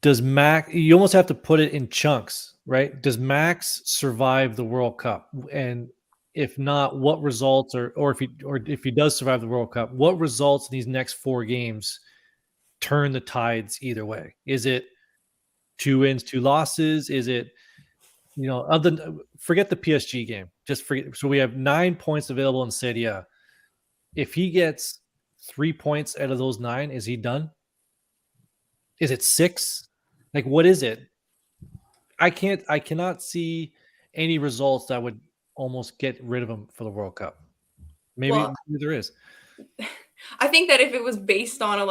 Does Max, you almost have to put it in chunks, right? Does Max survive the World Cup? And if not, what results, or if he does survive the World Cup, what results in these next 4 games turn the tides either way? Is it 2 wins, 2 losses? Is it, forget the PSG game. Just forget. So we have 9 points available in Serie A. If he gets 3 points out of those 9, is he done? Is it 6? Like, what is it? I cannot see any results that would almost get rid of him for the World Cup. Maybe there is. I think that if it was based on a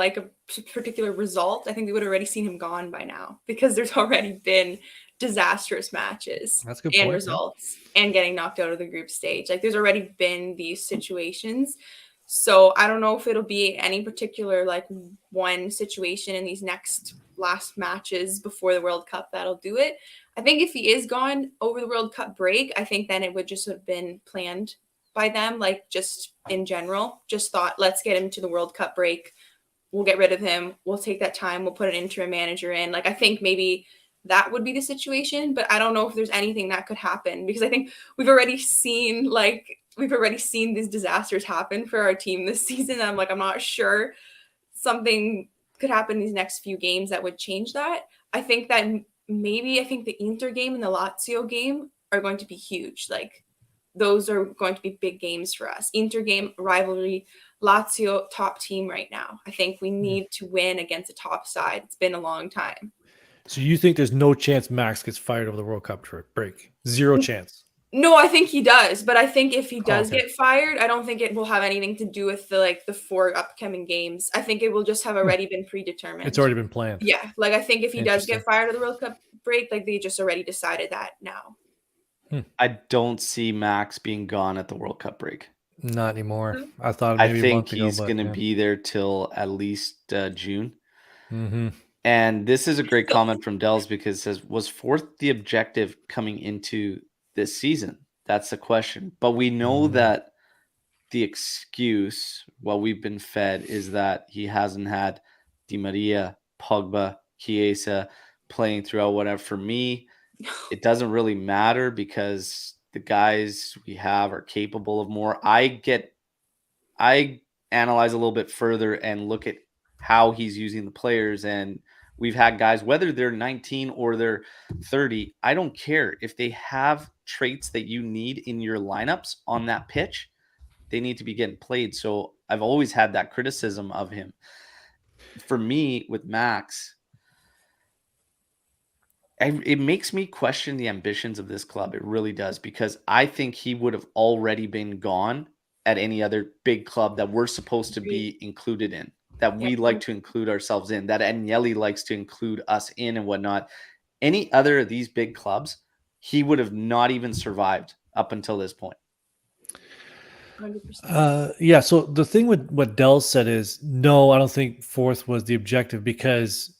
particular result, I think we would have already seen him gone by now, because there's already been disastrous matches and results and getting knocked out of the group stage. Like, there's already been these situations. So I don't know if it'll be any particular one situation in these last matches before the World Cup that'll do it. I think if he is gone over the World Cup break, I think then it would just have been planned by them, just in general, just thought, let's get him to the World Cup break. We'll get rid of him. We'll take that time. We'll put an interim manager in. I think maybe that would be the situation, but I don't know if there's anything that could happen, because I think we've already seen these disasters happen for our team this season. I'm not sure something could happen in these next few games that would change that. I think the Inter game and the Lazio game are going to be huge. Those are going to be big games for us. Inter game, rivalry, Lazio, top team right now. I think we need to win against a top side. It's been a long time. So you think there's no chance Max gets fired over the World Cup break? 0 chance. No, I think he does. But I think if he does get fired, I don't think it will have anything to do with the 4 upcoming games. I think it will just have already been predetermined. It's already been planned. Yeah. I think if he does get fired of the World Cup break, they just already decided that now. I don't see Max being gone at the World Cup break. Not anymore. I thought maybe I think he's going to be there till at least June. Mm-hmm. And this is a great comment from Dells, because it says, was 4th the objective coming into this season? That's the question. But we know that the excuse, what we've been fed, is that he hasn't had Di Maria, Pogba, Chiesa playing throughout whatever. For me, it doesn't really matter, because the guys we have are capable of more. I analyze a little bit further and look at how he's using the players, and we've had guys, whether they're 19 or they're 30, I don't care. If they have traits that you need in your lineups on that pitch, they need to be getting played. So I've always had that criticism of him. For me, with Max, it makes me question the ambitions of this club. It really does, because I think he would have already been gone at any other big club that we're supposed to be included in, that we like to include ourselves in, that Agnelli likes to include us in and whatnot. Any other of these big clubs, he would have not even survived up until this point. 100%. Yeah. So the thing with what Dell said is, no, I don't think fourth was the objective, because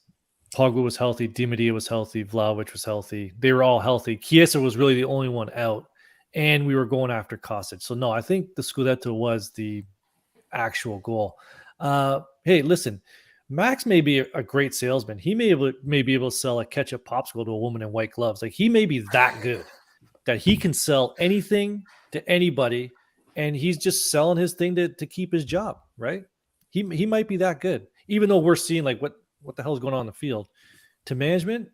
Pogba was healthy, Di Maria was healthy, Vlahovic was healthy. They were all healthy. Chiesa was really the only one out, and we were going after Kostic. So no, I think the Scudetto was the actual goal. Hey, listen, Max may be a great salesman. He may be able to sell a ketchup popsicle to a woman in white gloves. Like, he may be that good that he can sell anything to anybody, and he's just selling his thing to keep his job, right? He might be that good, even though we're seeing like what the hell is going on in the field. To management,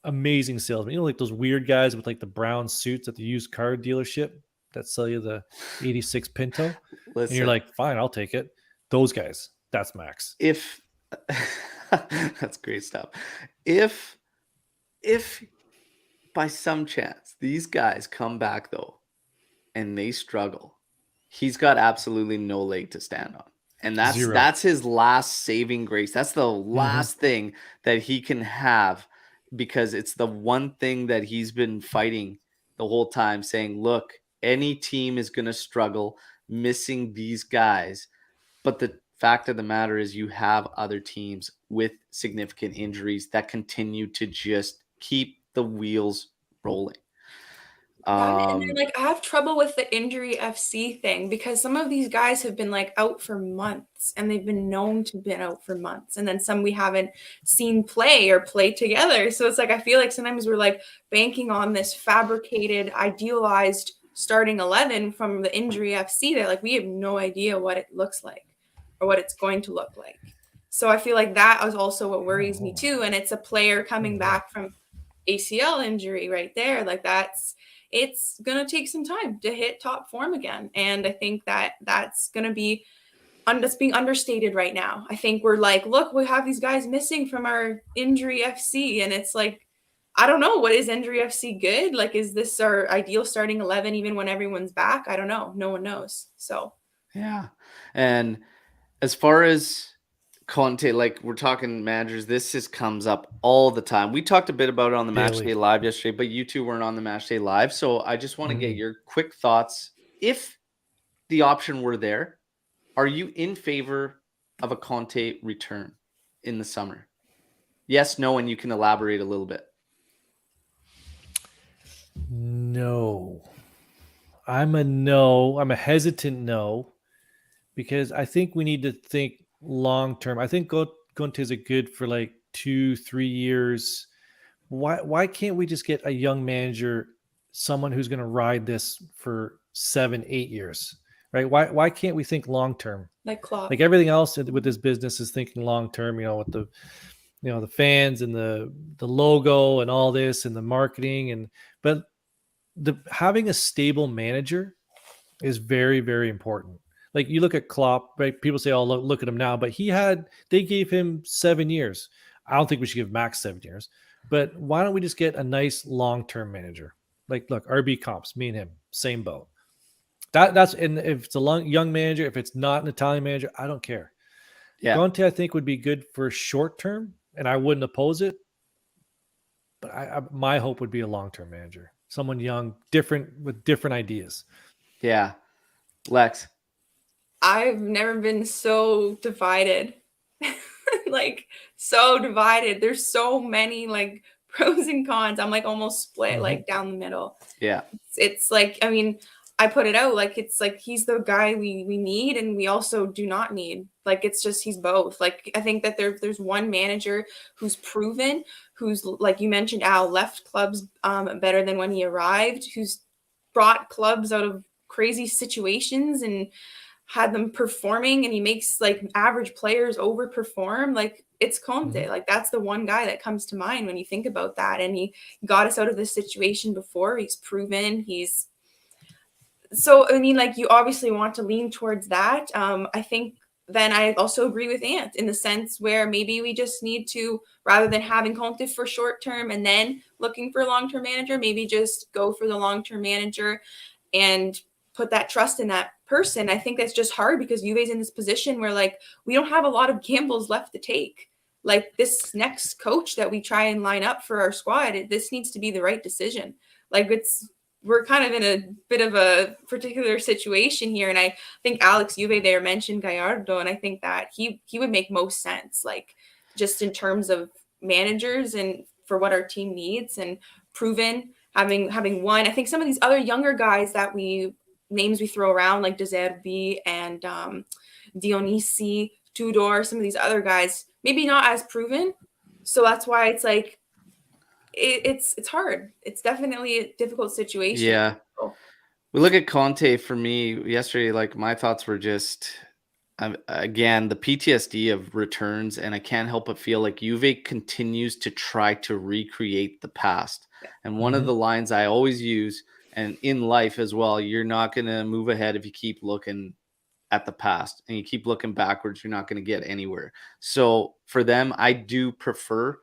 amazing salesman. You know, like those weird guys with like the brown suits at the used car dealership that sell you the 86 Pinto. Listen, and you're like, fine, I'll take it. Those guys, that's Max. If that's great stuff. If by some chance these guys come back though and they struggle, he's got absolutely no leg to stand on. And that's his last saving grace. That's the last thing that he can have, because it's the one thing that he's been fighting the whole time, saying, look, any team is going to struggle missing these guys. But the fact of the matter is, you have other teams with significant injuries that continue to just keep the wheels rolling. And then, like, I have trouble with the injury FC thing, because some of these guys have been like out for months, and they've been known to be out for months, and then some we haven't seen play or play together. So it's like, I feel like sometimes we're like banking on this fabricated, idealized starting 11 from the injury FC that, like, we have no idea what it looks like or what it's going to look like. So I feel like that is also what worries me too. And it's a player coming back from ACL injury right there. Like, it's going to take some time to hit top form again. And I think that that's going to be that's being understated right now. I think we're like, look, we have these guys missing from our injury FC. And it's like, I don't know, what is injury FC good? Like, is this our ideal starting 11 even when everyone's back? I don't know. No one knows. So, yeah. And as far as Conte, like, we're talking managers, this just comes up all the time. We talked a bit about it on the Matchday Live yesterday, but you two weren't on the Matchday Live. So I just want to get your quick thoughts. If the option were there, are you in favor of a Conte return in the summer? Yes, no, and you can elaborate a little bit. No. I'm a hesitant no, because I think we need to think long term. I think Conte is good for like 2-3 years. Why can't we just get a young manager, someone who's going to ride this for 7-8 years, right? Why can't we think long term? like Klopp. Like everything else with this business is thinking long term. You know, with the fans and the logo and all this and the marketing, but having a stable manager is very, very important. Like, you look at Klopp, right? People say, "Oh, look at him now," but they gave him 7 years. I don't think we should give Max 7 years, but why don't we just get a nice long-term manager? Like, look, RB Comps, me and him, same boat. And if it's a young manager, if it's not an Italian manager, I don't care. Yeah, Conte, I think, would be good for short term, and I wouldn't oppose it. But my hope would be a long-term manager, someone young, different, with different ideas. Yeah, Lex. I've never been so divided. Like, so divided. There's so many like pros and cons. I'm like almost split like down the middle. Yeah. It's like, I mean, I put it out like, it's like he's the guy we need and we also do not need. Like, it's just he's both. Like, I think that there's one manager who's proven, who's, like you mentioned, Al, left clubs better than when he arrived, who's brought clubs out of crazy situations and had them performing, and he makes like average players overperform. Like, it's Conte. Like, that's the one guy that comes to mind when you think about that. And he got us out of this situation before. He's proven. So, I mean, like, you obviously want to lean towards that. I think then I also agree with Ant in the sense where maybe we just need to, rather than having Conte for short term and then looking for a long-term manager, maybe just go for the long-term manager and put that trust in that person. I think that's just hard because Juve's in this position where like we don't have a lot of gambles left to take. Like this next coach that we try and line up for our squad, this needs to be the right decision. Like we're kind of in a bit of a particular situation here. And I think Alex Juve there mentioned Gallardo, and I think that he would make most sense, like just in terms of managers and for what our team needs and proven having won. I think some of these other younger guys that names we throw around like De Zerbi and Dionisi, Tudor, some of these other guys, maybe not as proven. So that's why it's like, it's hard. It's definitely a difficult situation. Yeah. We look at Conte for me yesterday, like my thoughts were just, again, the PTSD of returns. And I can't help but feel like Juve continues to try to recreate the past. And one of the lines I always use, and in life as well, you're not going to move ahead if you keep looking at the past and you keep looking backwards. You're not going to get anywhere. So for them, I do prefer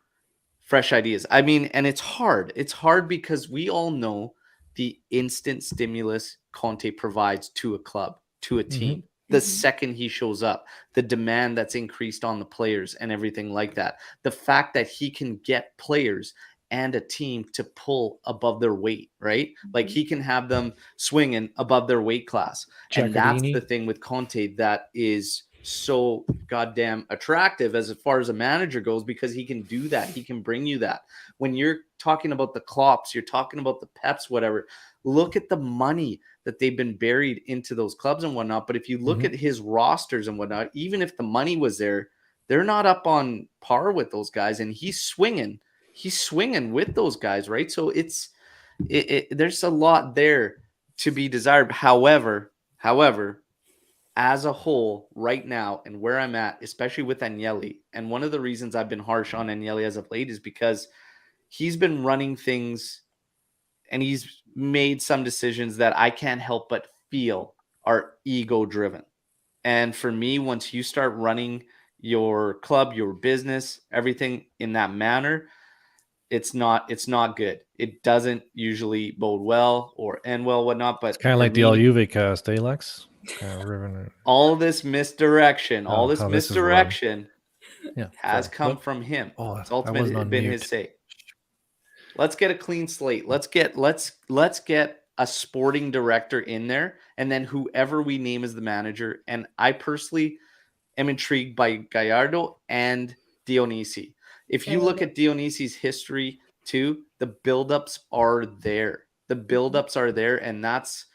fresh ideas. I mean, and it's hard. It's hard because we all know the instant stimulus Conte provides to a club, to a team. The second he shows up, the demand that's increased on the players and everything like that. The fact that he can get players and a team to pull above their weight, right? Like he can have them swinging above their weight class. And that's the thing with Conte that is so goddamn attractive as far as a manager goes, because he can do that. He can bring you that. When you're talking about the Klopps, you're talking about the Peps, whatever, look at the money that they've been buried into those clubs and whatnot. But if you look at his rosters and whatnot, even if the money was there, they're not up on par with those guys. And he's swinging with those guys, right? So there's a lot there to be desired. However, as a whole, right now, and where I'm at, especially with Agnelli, and one of the reasons I've been harsh on Agnelli as of late is because he's been running things and he's made some decisions that I can't help but feel are ego-driven. And for me, once you start running your club, your business, everything in that manner, it's not good. It doesn't usually bode well or end well, whatnot. But it's kind of like the all Juve cast, eh, Lex? All this misdirection, has come from him. It's ultimately been his say. Let's get a clean slate. Let's get a sporting director in there, and then whoever we name as the manager. And I personally am intrigued by Gallardo and Dionisi. If you look at Dionisi's history too, the buildups are there. And that's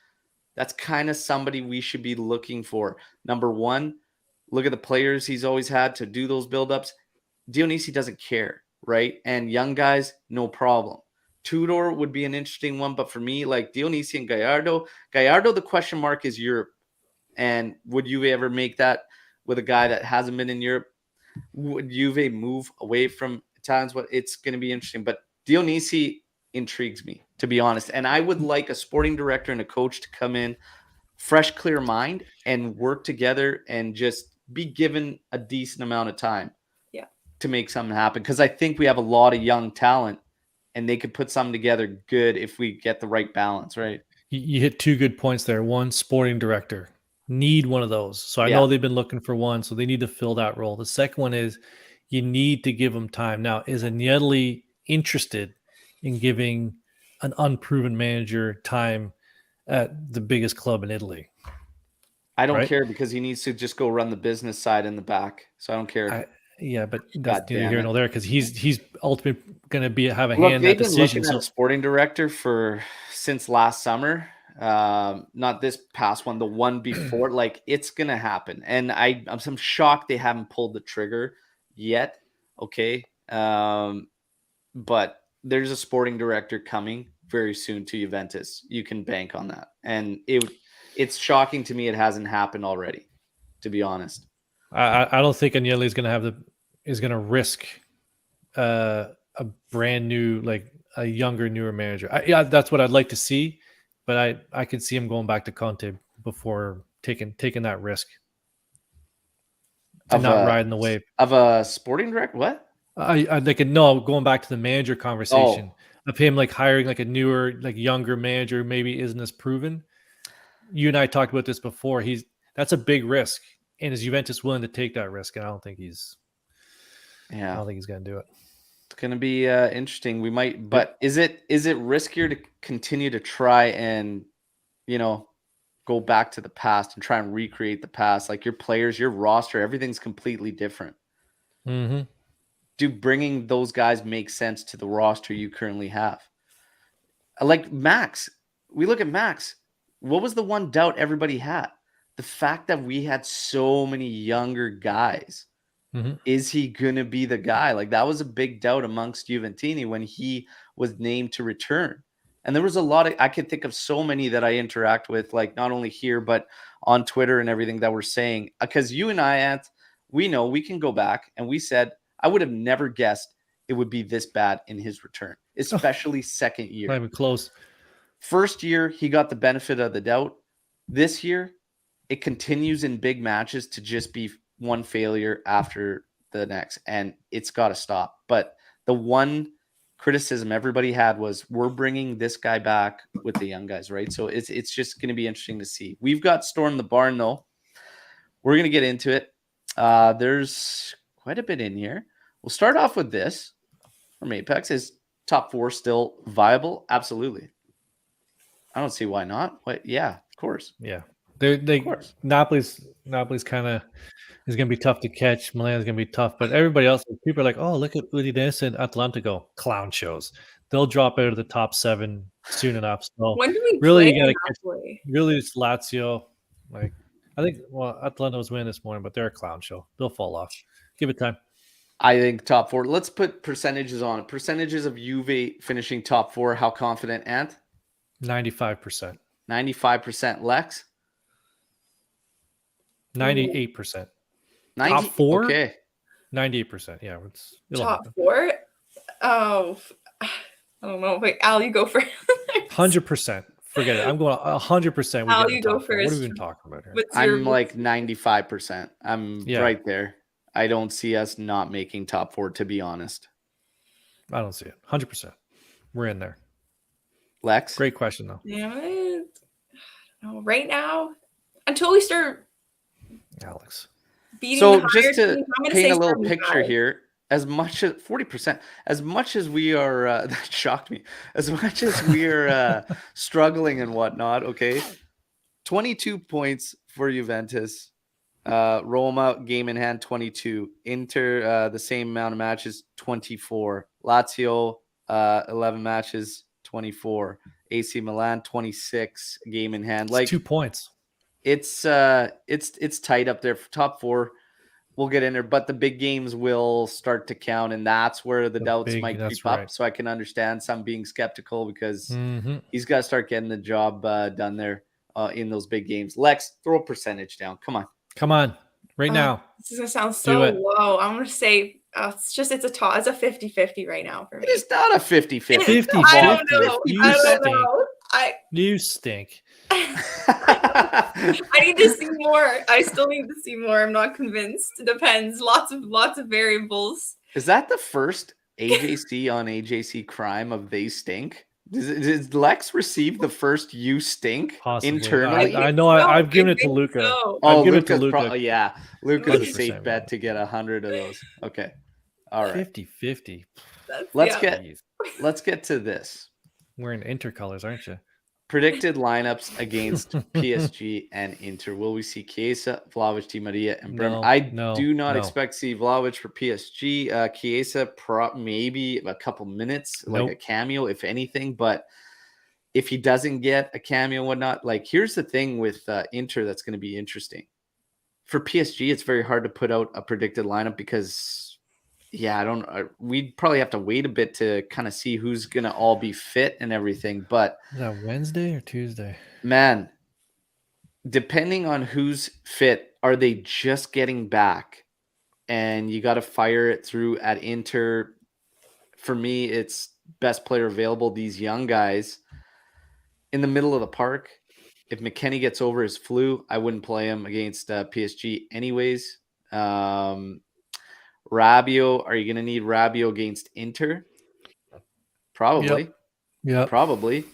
kind of somebody we should be looking for. Number one, look at the players he's always had to do those buildups. Dionisi doesn't care, right? And young guys, no problem. Tudor would be an interesting one, but for me, like Dionisi and Gallardo, the question mark is Europe. And would Juve ever make that with a guy that hasn't been in Europe? Would Juve move away from Italians? What it's going to be interesting, but Dionisi intrigues me, to be honest. And I would like a sporting director and a coach to come in, fresh, clear mind, and work together and just be given a decent amount of time to make something happen. Because I think we have a lot of young talent and they could put something together good if we get the right balance, right? You hit two good points there. One, sporting director. Need one of those. So I know they've been looking for one, so they need to fill that role. The second one is you need to give them time. Now, is Agnelli interested in giving an unproven manager time at the biggest club in Italy? I don't care, because he needs to just go run the business side in the back. So I don't care. But that's neither here nor there, because he's ultimately going to have a hand in that they've been decision. looking at a sporting director since last summer. Not this past one, the one before. Like, it's gonna happen, and I'm shocked they haven't pulled the trigger yet. Okay, but there's a sporting director coming very soon to Juventus. You can bank on that, and it's shocking to me it hasn't happened already, to be honest. I don't think Agnelli is going to risk a brand new, like a younger, newer manager. That's what I'd like to see, but I could see him going back to Conte before taking that risk. and not riding the wave. Of a sporting director? What? I like no, going back to the manager conversation of him like hiring like a newer, like younger manager, maybe isn't as proven. You and I talked about this before. That's a big risk, and is Juventus willing to take that risk? And I don't think he's going to do it. It's going to be interesting. We might, but is it riskier to continue to try and, go back to the past and try and recreate the past? Like your players, your roster, everything's completely different. Mm-hmm. Do bringing those guys make sense to the roster you currently have? Like Max, we look at Max. What was the one doubt everybody had? The fact that we had so many younger guys. Mm-hmm. Is he going to be the guy? Like that was a big doubt amongst Juventini when he was named to return. And there was a lot of, I could think of so many that I interact with, like not only here, but on Twitter and everything that we're saying, because you and I, Ant, we know we can go back and we said, I would have never guessed it would be this bad in his return, especially second year. Not even close. First year, he got the benefit of the doubt. This year, it continues in big matches to just be one failure after the next, and it's got to stop. But the one criticism everybody had was we're bringing this guy back with the young guys, right? So it's just going to be interesting to see. We've got Storm the Barn, though. We're going to get into it. There's quite a bit in here. We'll start off with this from Apex. Is top 4 still viable? Absolutely. I don't see why not. Yeah, of course. Yeah. Napoli's kind of is going to be tough to catch. Milan's going to be tough, but everybody else, people are like, oh, look at Udinese and Atlantico, clown shows. They'll drop out of the top 7 soon enough. So when do we really play you got to Napoli? really it's Lazio. Like I think Atlanta was winning this morning, but they're a clown show. They'll fall off. Give it time. I think top 4. Let's put percentages on it. Percentages of Juve finishing top 4. How confident, Ant? 95%. 95%. Lex? 98%. 90? Top 4? Okay. 98%. Yeah. Top 4? Oh, I don't know. Wait, Al, you go first. 100%. Forget it. I'm going 100%. Al, you go first. What are we even talking about here? I'm like 95%. I'm right there. I don't see us not making top 4, to be honest. I don't see it. 100%. We're in there. Lex? Great question, though. Yeah, no, right now, until we start Alex. beating So the just higher to teams, I'm gonna paint say a little 75. picture here, as much as 40%, as much as we are, that shocked me, as much as we are struggling and whatnot, okay, 22 points for Juventus. Roma, game in hand, 22. Inter, the same amount of matches, 24. Lazio, 11 matches, 24. AC Milan, 26, game in hand. Like 2 points. It's tight up there for top 4. We'll get in there, but the big games will start to count, and that's where the doubts might creep up. So I can understand some being skeptical because he's got to start getting the job done there in those big games. Lex, throw a percentage down. Come on, right now. This is gonna sound so low. I'm gonna say it's a 50-50 right now for me. It's not a 50-50. 50. I don't know. You stink. I need to see more. I still need to see more. I'm not convinced. It depends. Lots of variables. Is that the first AJC on AJC crime of they stink? Did Lex receive the first you stink internally? I know. I've given it to Luca. So. Oh, Luca's Luca's a safe bet to get 100 of those. Okay. All right. 50-50. Let's get to this. Wearing intercolors, aren't you? Predicted lineups against PSG and Inter. Will we see Chiesa, Vlahovic, Di Maria, and Bremer? I do not expect to see Vlahovic for PSG. Chiesa, maybe a couple minutes, like a cameo, if anything. But if he doesn't get a cameo and whatnot, like here's the thing with Inter that's going to be interesting. For PSG, it's very hard to put out a predicted lineup because we'd probably have to wait a bit to kind of see who's going to all be fit and everything. But is that Wednesday or Tuesday? Man, depending on who's fit, are they just getting back? And you got to fire it through at Inter. For me, it's best player available. These young guys in the middle of the park. If McKennie gets over his flu, I wouldn't play him against PSG anyways. Rabiot, are you going to need Rabiot against Inter? Probably. Yeah. Probably.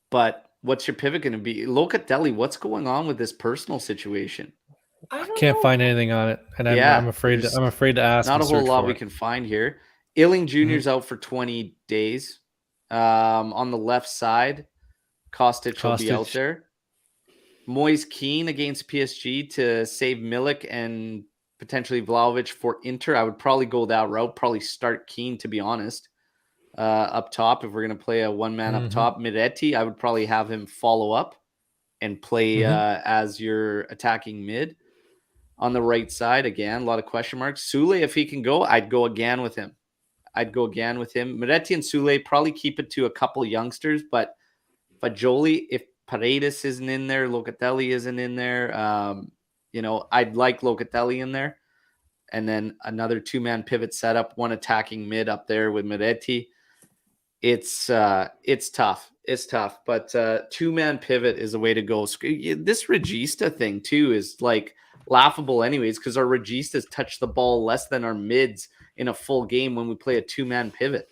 But what's your pivot going to be? Locatelli, what's going on with this personal situation? I don't Can't know. find anything on it, and I'm afraid there's to ask. not and a whole search lot for we it. can find here. Illing Jr.'s out for 20 days. On the left side, Kostic will be out Kostic. there. Moise Kean against PSG to save Milik and potentially Vlahovic for Inter. I would probably go that route. Probably start Kean, to be honest. Up top, if we're going to play a one-man up top, Miretti, I would probably have him follow up and play as your attacking mid. On the right side, again, a lot of question marks. Sule, if he can go, I'd go again with him. Miretti and Sule probably keep it to a couple youngsters, but Fagioli, if Paredes isn't in there, Locatelli isn't in there, I'd like Locatelli in there. And then another two-man pivot setup, one attacking mid up there with Miretti. It's tough. It's tough, but two-man pivot is a way to go. This Regista thing too is like laughable anyways, because our Registas touch the ball less than our mids in a full game when we play a two-man pivot.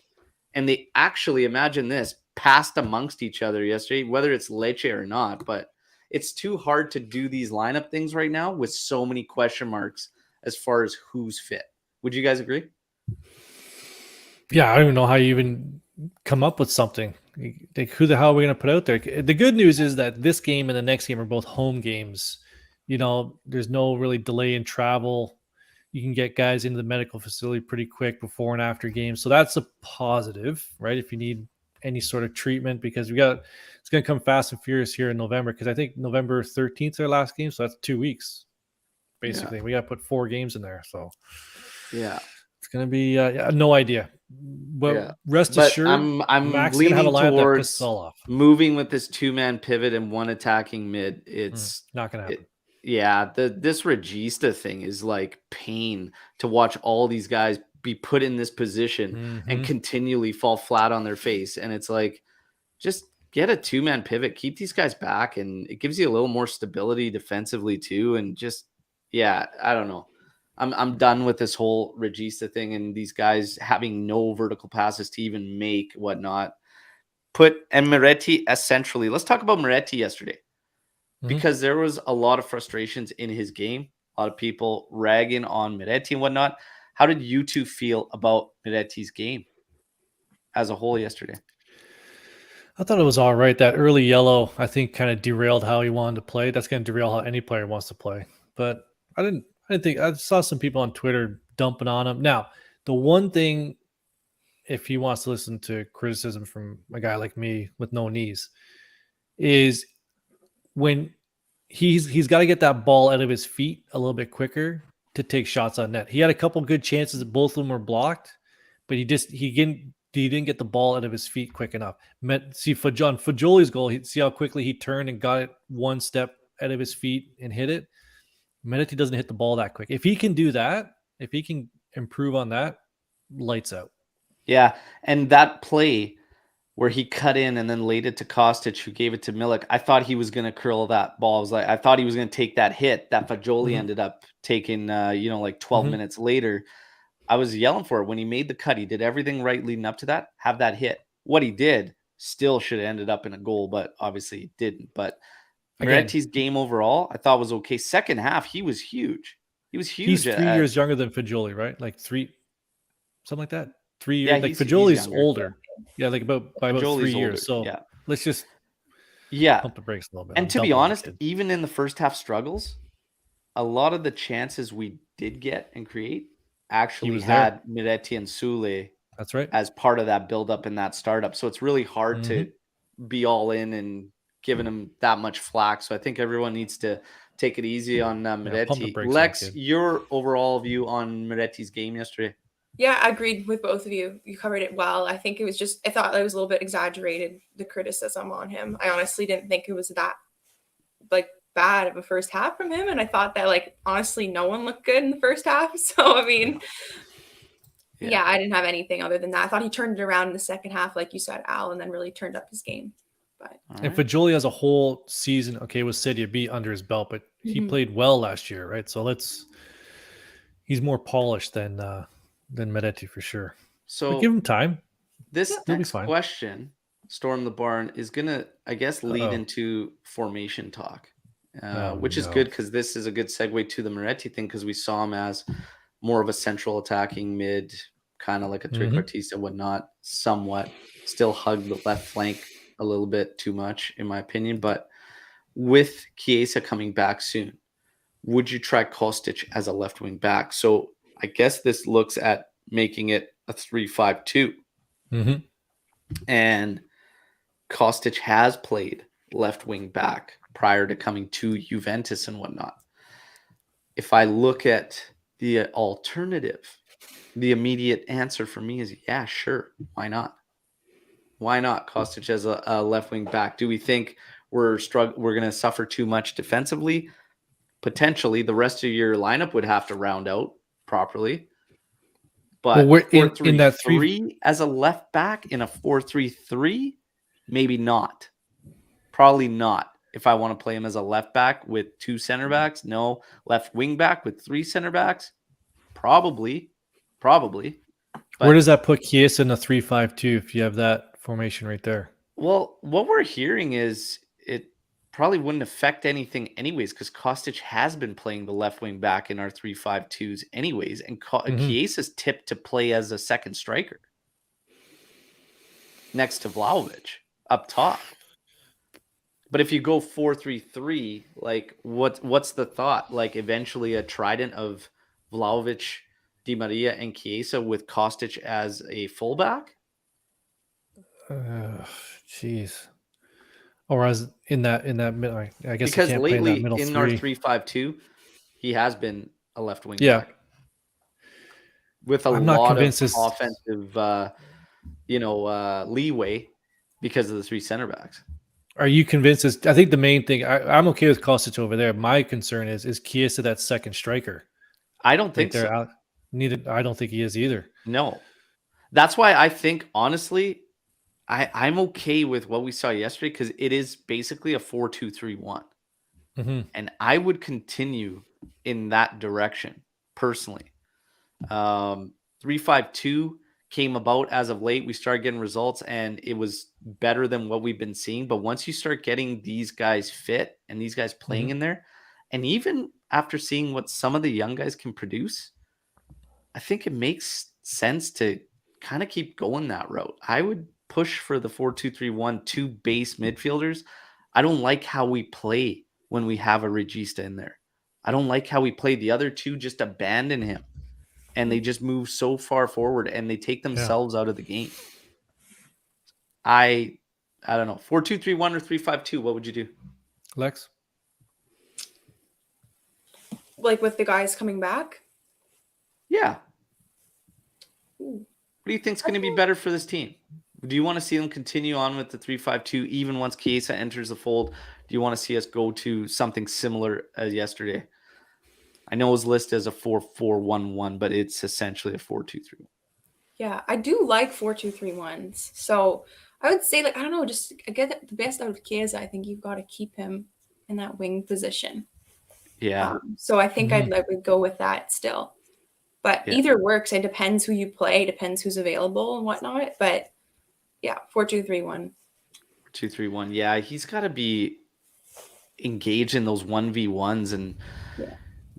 And they actually, imagine this, passed amongst each other yesterday, whether it's Lecce or not, but it's too hard to do these lineup things right now with so many question marks as far as who's fit. Would you guys agree? Yeah, I don't even know how you even come up with something. Like, who the hell are we going to put out there? The good news is that this game and the next game are both home games. There's no really delay in travel. You can get guys into the medical facility pretty quick before and after games. So that's a positive, right? If you need any sort of treatment, because it's going to come fast and furious here in November, because I think November 13th is our last game. So that's 2 weeks, basically. Yeah. We got to put 4 games in there. So yeah, it's going to be no idea. But rest assured, I'm Mac's leaning have a lineup that towards pisses all off. moving with this two-man pivot and one attacking mid. It's not going to happen. This Regista thing is like pain to watch all these guys be put in this position and continually fall flat on their face. And it's like, just get a two-man pivot, keep these guys back, and it gives you a little more stability defensively too. And just, I don't know. I'm done with this whole Regista thing and these guys having no vertical passes to even make whatnot. And Miretti essentially, let's talk about Miretti yesterday. Because there was a lot of frustrations in his game, a lot of people ragging on Miretti and whatnot. How did you two feel about Miretti's game as a whole yesterday? I thought it was all right. That early yellow, I think, kind of derailed how he wanted to play. That's going to derail how any player wants to play. But I didn't think. I saw some people on Twitter dumping on him. Now, the one thing, if he wants to listen to criticism from a guy like me with no knees, is when he's got to get that ball out of his feet a little bit quicker to take shots on net. He had a couple good chances, both of them were blocked, but he didn't get the ball out of his feet quick enough. See, for John Fagioli's goal, see how quickly he turned and got it one step out of his feet and hit it. Miretti doesn't hit the ball that quick. If he can do that, if he can improve on that, lights out. Yeah, and that play where he cut in and then laid it to Kostic, who gave it to Milik, I thought he was going to curl that ball. I thought he was going to take that hit that Fagioli ended up taking, like 12 minutes later. I was yelling for it when he made the cut. He did everything right leading up to that, have that hit. What he did still should have ended up in a goal, but obviously he didn't. But Miretti's game overall, I thought was okay. Second half, he was huge. He's 3 years younger than Fagioli, right? Like 3, something like that. 3 years. Yeah, like Fagioli's older. Yeah, like by about 3 years. So let's just pump the brakes a little bit. And to be honest, even in the first half struggles, a lot of the chances we did get and create actually had Miretti and Sule. That's right. As part of that buildup and that startup. So it's really hard to be all in and giving him that much flack. So I think everyone needs to take it easy on Miretti. Lex, your overall view on Miretti's game yesterday? Yeah, I agreed with both of you. You covered it well. I think it was I thought it was a little bit exaggerated, the criticism on him. I honestly didn't think it was that bad of a first half from him. And I thought that honestly, no one looked good in the first half. So, I mean, yeah, I didn't have anything other than that. I thought he turned it around in the second half, like you said, Al, and then really turned up his game. But and Fagioli has a whole season, with City B under his belt, but he played well last year, right? So let's he's more polished than Meretti for sure. So But give him time. this He'll be next fine. question, Storm the Barn, is gonna, I guess, lead Uh-oh. into formation talk, Oh, which is no. good because this is a good segue to the Moretti thing because we saw him as more of a central attacking mid, kind of like a trequartista and whatnot, somewhat. Still hug the left flank a little bit too much, in my opinion. But with Chiesa coming back soon, would you try Kostic as a left wing back? So I guess this looks at making it a 3-5-2. Mhm. And Kostic has played left wing back prior to coming to Juventus and whatnot. If I look at the alternative, the immediate answer for me is yeah, sure. Why not? Why not Kostic as a left wing back? Do we think we're going to suffer too much defensively? Potentially, the rest of your lineup would have to round out properly. But Well, we're in that 4-3-3 as a left back in a 4-3-3, maybe not. Probably not. If I want to play him as a left back with 2 center backs, no. Left wing back with 3 center backs, probably. But, where does that put Chiesa in a 3-5-2 if you have that formation right there? well, what we're hearing is it probably wouldn't affect anything anyways because Kostic has been playing the left wing back in our 3-5-2s anyways, and Chiesa's tipped to play as a second striker next to Vlahovic up top. But if you go 4-3-3, like what's the thought? Like eventually a trident of Vlahovic, Di Maria, and Chiesa with Kostic as a fullback? Jeez. Or as in that middle, I guess Because you can't play in lately that middle in three. our 3-5-2, he has been a left wing Yeah. back with a I'm not lot of convinced this- offensive, leeway because of the 3 center backs. Are you convinced? I think the main thing I'm okay with Kostic over there. My concern is Chiesa that second striker. I don't think so. I don't think he is either. No. That's why I think, honestly, I'm okay with what we saw yesterday because it is basically a 4-2-3-1. Mhm. And I would continue in that direction, personally. 3-5-2 came about as of late. We started getting results, and it was better than what we've been seeing. But once you start getting these guys fit and these guys playing in there, and even after seeing what some of the young guys can produce, I think it makes sense to kind of keep going that route. I would push for the 4-2-3-1, 2 base midfielders. I don't like how we play when we have a Regista in there. I don't like how we play. The other 2 just abandon him, and they just move so far forward, and they take themselves out of the game. I don't know. 4-2-3-1 or 3-5-2, what would you do? Lex? Like with the guys coming back? Yeah. Ooh. What do you think is going to be better for this team? Do you want to see them continue on with the 3-5-2 even once Chiesa enters the fold? Do you want to see us go to something similar as yesterday? I know it was listed as a 4-4-1-1, but it's essentially a 4-2-3. Yeah, I do like 4-2-3-1s. So I would say, like, I don't know, just get the best out of Chiesa. I think you've got to keep him in that wing position. Yeah. So I think I would go with that still. But either works. It depends who you play, depends who's available and whatnot. But yeah, 4-2-3-1. 2-3-1. Yeah, he's got to be engaged in those 1v1s and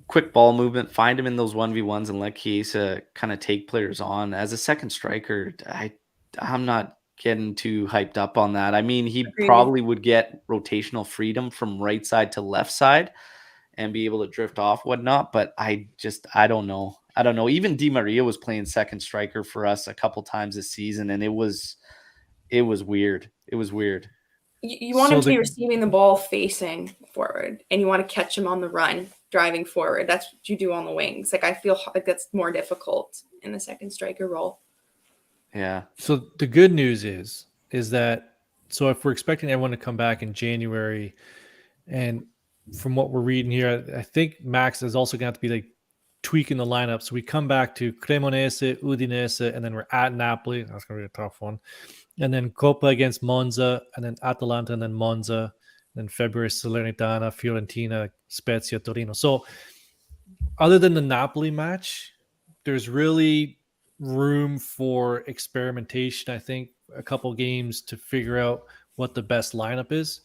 quick ball movement. Find him in those 1v1s and let Chiesa kind of take players on. As a second striker, I'm not getting too hyped up on that. I mean, he probably would get rotational freedom from right side to left side and be able to drift off whatnot. But I don't know. Even Di Maria was playing second striker for us a couple times this season, and it was weird. It was weird. You want him to be receiving the ball facing forward, and you want to catch him on the run, driving forward. That's what you do on the wings. Like, I feel like that's more difficult in the second striker role. Yeah. So the good news is that, so if we're expecting everyone to come back in January, and from what we're reading here, I think Max is also going to have to be like tweaking the lineup. So we come back to Cremonese, Udinese, and then we're at Napoli. That's going to be a tough one. And then Coppa against Monza, and then Atalanta, and then Monza. Then February, Salernitana, Fiorentina, Spezia, Torino. So other than the Napoli match, there's really room for experimentation. I think a couple games to figure out what the best lineup is.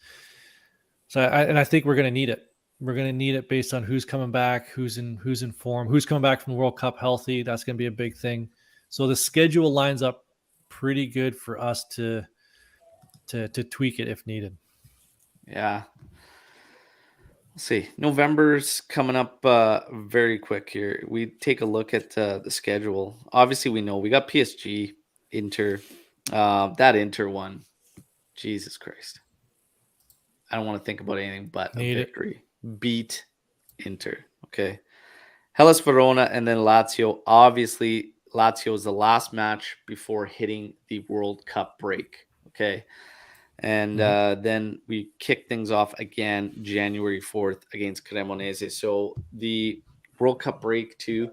So I think we're going to need it. We're going to need it based on who's coming back, who's in form, who's coming back from the World Cup healthy. That's going to be a big thing. So the schedule lines up pretty good for us to tweak it if needed. Yeah. Let's see. November's coming up very quick here. We take a look at the schedule. Obviously, we know we got PSG, Inter. That Inter one, Jesus Christ. I don't want to think about anything but a victory. Beat Inter. Okay. Hellas Verona and then Lazio. Obviously, Lazio is the last match before hitting the World Cup break. Okay. And then we kick things off again January 4th against Cremonese. So the World Cup break too,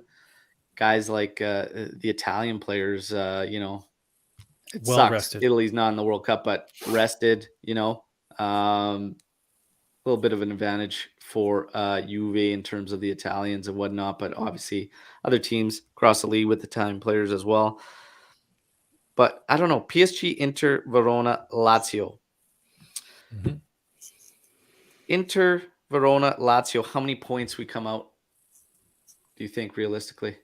guys like the Italian players, it well sucks. Rested. Italy's not in the World Cup, but rested, a little bit of an advantage for Juve in terms of the Italians and whatnot, but obviously other teams across the league with Italian players as well. But I don't know, PSG, Inter, Verona, Lazio. Mm-hmm. Inter, Verona, Lazio, how many points we come out, do you think, realistically?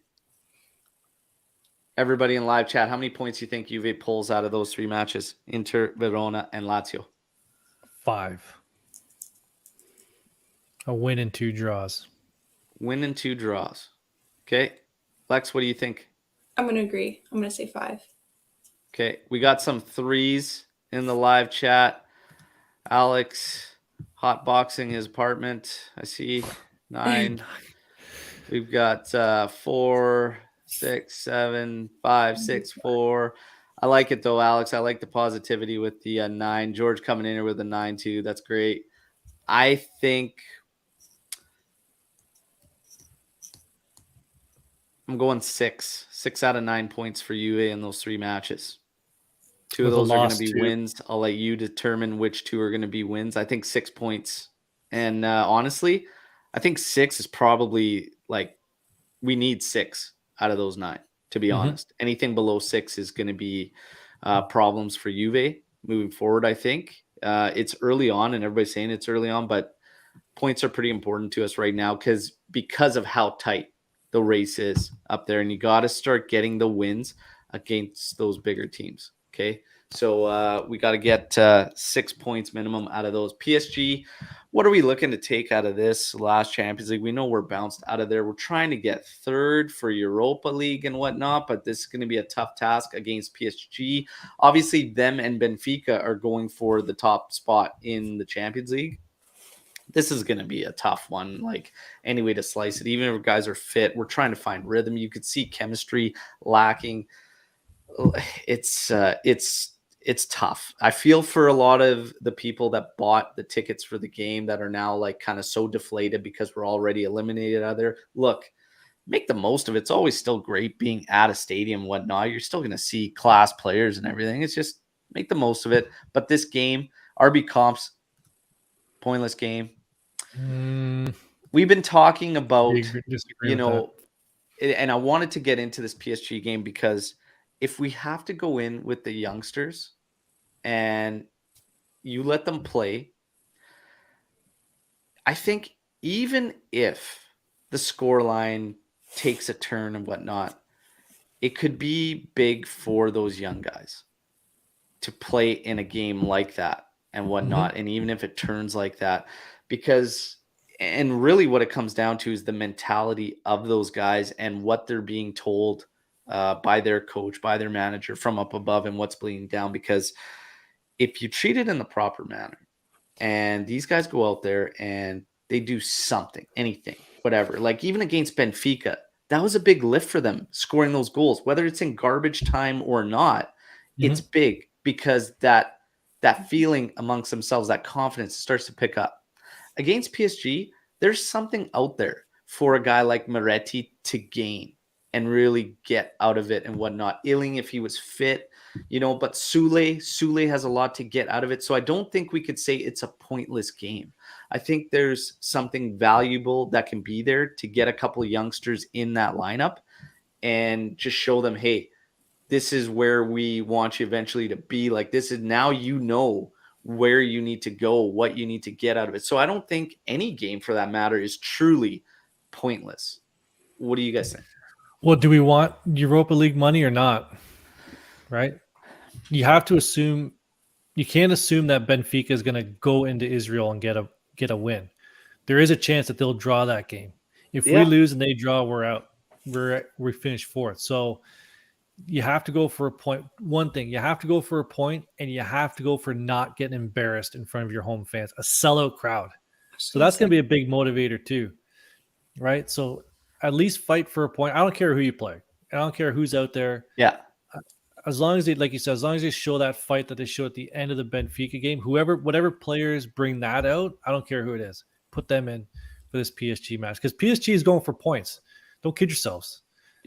Everybody in live chat, how many points do you think Juve pulls out of those three matches? Inter, Verona, and Lazio? 5. A win and 2 draws. Win and 2 draws. Okay. Lex, what do you think? I'm going to agree. I'm going to say 5. Okay. We got some 3s in the live chat. Alex hotboxing his apartment. I see 9. We've got 4, 6, 7, 5, 6, 4. I like it though, Alex. I like the positivity with the 9. George coming in here with a 9 too. That's great. I think I'm going 6. 6 out of 9 points for UA in those 3 matches. 2 of those are going to be wins. I'll let you determine which 2 are going to be wins. I think 6 points. And honestly, I think 6 is probably we need 6 out of those 9, to be honest. Anything below 6 is going to be problems for Juve moving forward, I think. It's early on, and everybody's saying it's early on, but points are pretty important to us right now because of how tight the race is up there. And you got to start getting the wins against those bigger teams. Okay, so we got to get 6 points minimum out of those. PSG, what are we looking to take out of this last Champions League? We know we're bounced out of there. We're trying to get 3rd for Europa League and whatnot, but this is going to be a tough task against PSG. Obviously, them and Benfica are going for the top spot in the Champions League. This is going to be a tough one, any way to slice it. Even if guys are fit, we're trying to find rhythm. You could see chemistry lacking. It's tough. I feel for a lot of the people that bought the tickets for the game that are now kind of so deflated because we're already eliminated out of there. Look, make the most of it. It's always still great being at a stadium and whatnot. You're still going to see class players and everything. It's just make the most of it. But this game, RB Comps, pointless game. We've been talking about, and I wanted to get into this PSG game because if we have to go in with the youngsters and you let them play, I think even if the scoreline takes a turn and whatnot, it could be big for those young guys to play in a game like that and whatnot. And even if it turns like that, and really what it comes down to is the mentality of those guys and what they're being told by their coach, by their manager from up above and what's bleeding down. Because if you treat it in the proper manner and these guys go out there and they do something, anything, whatever, even against Benfica, that was a big lift for them scoring those goals, whether it's in garbage time or not. It's big because that feeling amongst themselves, that confidence starts to pick up. Against PSG, there's something out there for a guy like Moretti to gain and really get out of it and whatnot. Illing, if he was fit, but Sule has a lot to get out of it. So I don't think we could say it's a pointless game. I think there's something valuable that can be there to get a couple of youngsters in that lineup and just show them, hey, this is where we want you eventually to be. Like, this is now, where you need to go, what you need to get out of it. So I don't think any game for that matter is truly pointless. What do you guys think? Well, do we want Europa League money or not? Right? You have to assume, you can't assume that Benfica is going to go into Israel and get a win. There is a chance that they'll draw that game. If we lose and they draw, we're out. We finish fourth. So you have to go for a point. One thing, you have to go for a point, and you have to go for not getting embarrassed in front of your home fans, a sellout crowd. So that's going to be a big motivator too, right? So at least fight for a point. I don't care who you play. I don't care who's out there. Yeah. As long as they, like you said, as long as they show that fight that they show at the end of the Benfica game, whatever players bring that out, I don't care who it is, put them in for this PSG match, because PSG is going for points. Don't kid yourselves.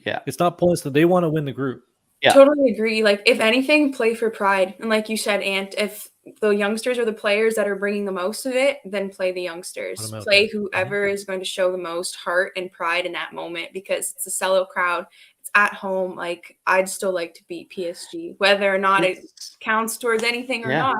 Yeah. It's not points that they want to win the group. Yeah. Totally agree. Like, if anything, play for pride. And like you said, Ant, if the youngsters are the players that are bringing the most of it, then play the youngsters. Play whoever is going to show the most heart and pride in that moment, because it's a sellout crowd. It's at home. Like, I'd still like to beat PSG, whether or not it counts towards anything or not.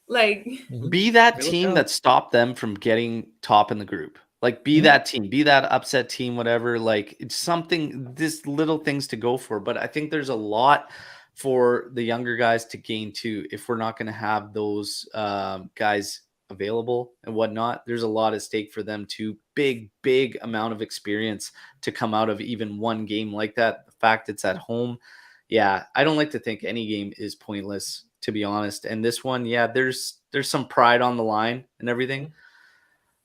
Like, be that team that stopped them from getting top in the group. Like, be that team, be that upset team, whatever. Like, it's something, this little things to go for. But I think there's a lot for the younger guys to gain too. If we're not going to have those guys available and whatnot, there's a lot at stake for them too. Big amount of experience to come out of even one game like that. The fact it's at home. Yeah, I don't like to think any game is pointless, to be honest. And this one, there's some pride on the line and everything.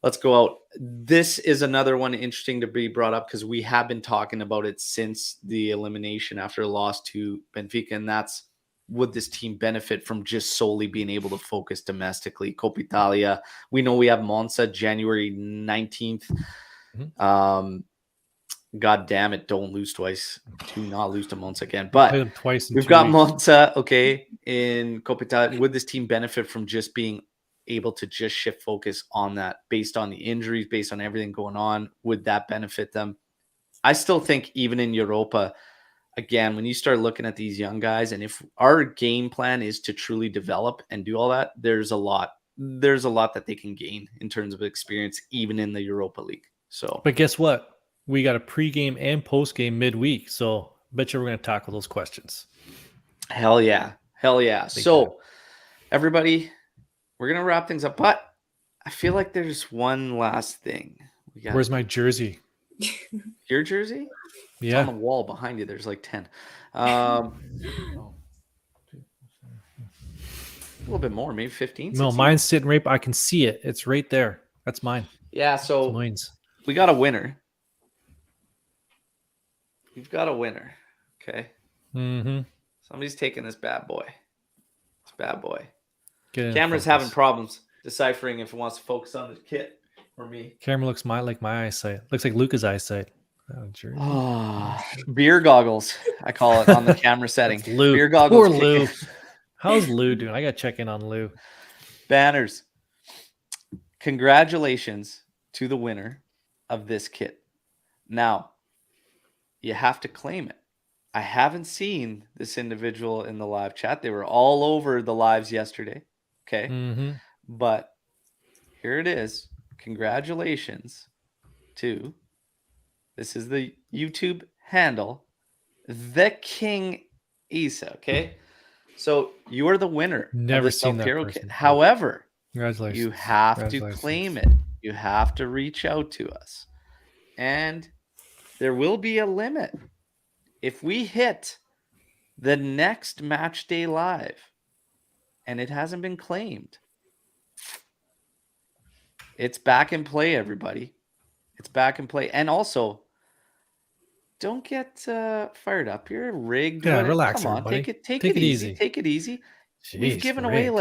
Let's go out. This is another one interesting to be brought up, because we have been talking about it since the elimination after a loss to Benfica, and that's, would this team benefit from just solely being able to focus domestically? Coppa Italia. We know we have Monza January 19th. God damn it, don't lose twice. Do not lose to Monza again. But twice we've got Monza, in Coppa Italia. Would this team benefit from just being able to just shift focus on that, based on the injuries, based on everything going on? Would that benefit them? I still think even in Europa, again, when you start looking at these young guys, and if our game plan is to truly develop and do all that, there's a lot that they can gain in terms of experience, even in the Europa League. So, but guess what? We got a pregame and postgame midweek. So I bet you we're going to tackle those questions. Hell yeah. So everybody, we're going to wrap things up, but I feel like there's one last thing. Where's my jersey? Your jersey? Yeah. It's on the wall behind you. There's like 10. A little bit more, maybe 15. No, mine's sitting right. I can see it. It's right there. That's mine. Yeah, so we got a winner. We've got a winner. Okay. Mm-hmm. Somebody's taking this bad boy. This bad boy. Camera's having problems deciphering if it wants to focus on the kit or me. Camera looks like my eyesight. Looks like Luca's eyesight. Beer goggles, I call it on the camera setting. Lou. Beer goggles. Poor Lou. How's Lou doing? I got to check in on Lou. Banners. Congratulations to the winner of this kit. Now, you have to claim it. I haven't seen this individual in the live chat. They were all over the lives yesterday. Okay. Mm-hmm. But here it is. Congratulations to, this is the YouTube handle, The King Isa. Okay. So you are the winner of the Self Hero kit. However, congratulations. You have to claim it. You have to reach out to us. And there will be a limit. If we hit the next match day live and it hasn't been claimed, it's back in play, everybody. It's back in play. And also, don't get fired up. You're rigged. Yeah, relax. Come on, everybody. take it easy. Take it easy. Jeez, we've given away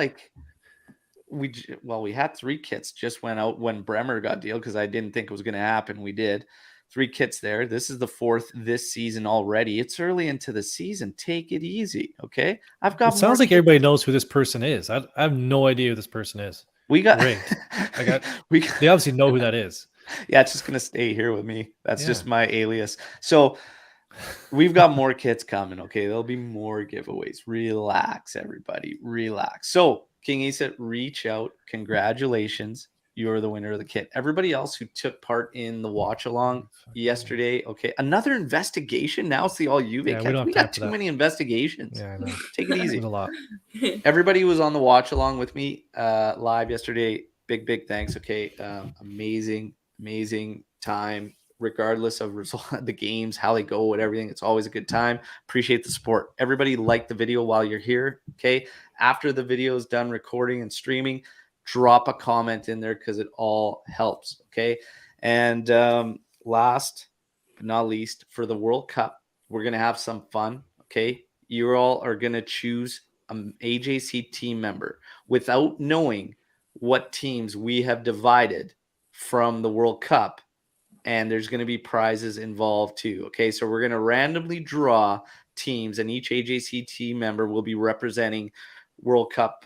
we had 3 kits just went out when Bremer got deal, because I didn't think it was going to happen. We did 3 kits there. This is the 4th this season already. It's early into the season. Take it easy, okay? I've got. It sounds like everybody knows who this person is. I have no idea who this person is. We got Rigged. we They obviously know who that is. Yeah, it's just gonna stay here with me. That's Yeah. just my alias. So we've got more kits coming. Okay, there'll be more giveaways. Relax, everybody. Relax. So King Isa, reach out. Congratulations. You're the winner of the kit. Everybody else who took part in the watch along yesterday. Okay, another investigation. Now it's the all Juve Yeah, we catch. don't We have time got for too that. many investigations. Yeah, I know. Take it It easy. was a lot. Everybody who was on the watch along with me live yesterday, big thanks. Okay, amazing time, regardless of result, the games, how they go, and everything. It's always a good time. Appreciate the support. Everybody like the video while you're here. Okay, after the video is done recording and streaming, drop a comment in there because it all helps. Okay, and last but not least, for the World Cup, we're gonna have some fun. Okay, you all are gonna choose an AJC team member without knowing what teams we have divided from the World Cup, and there's going to be prizes involved too. Okay, so we're going to randomly draw teams, and each AJC team member will be representing World Cup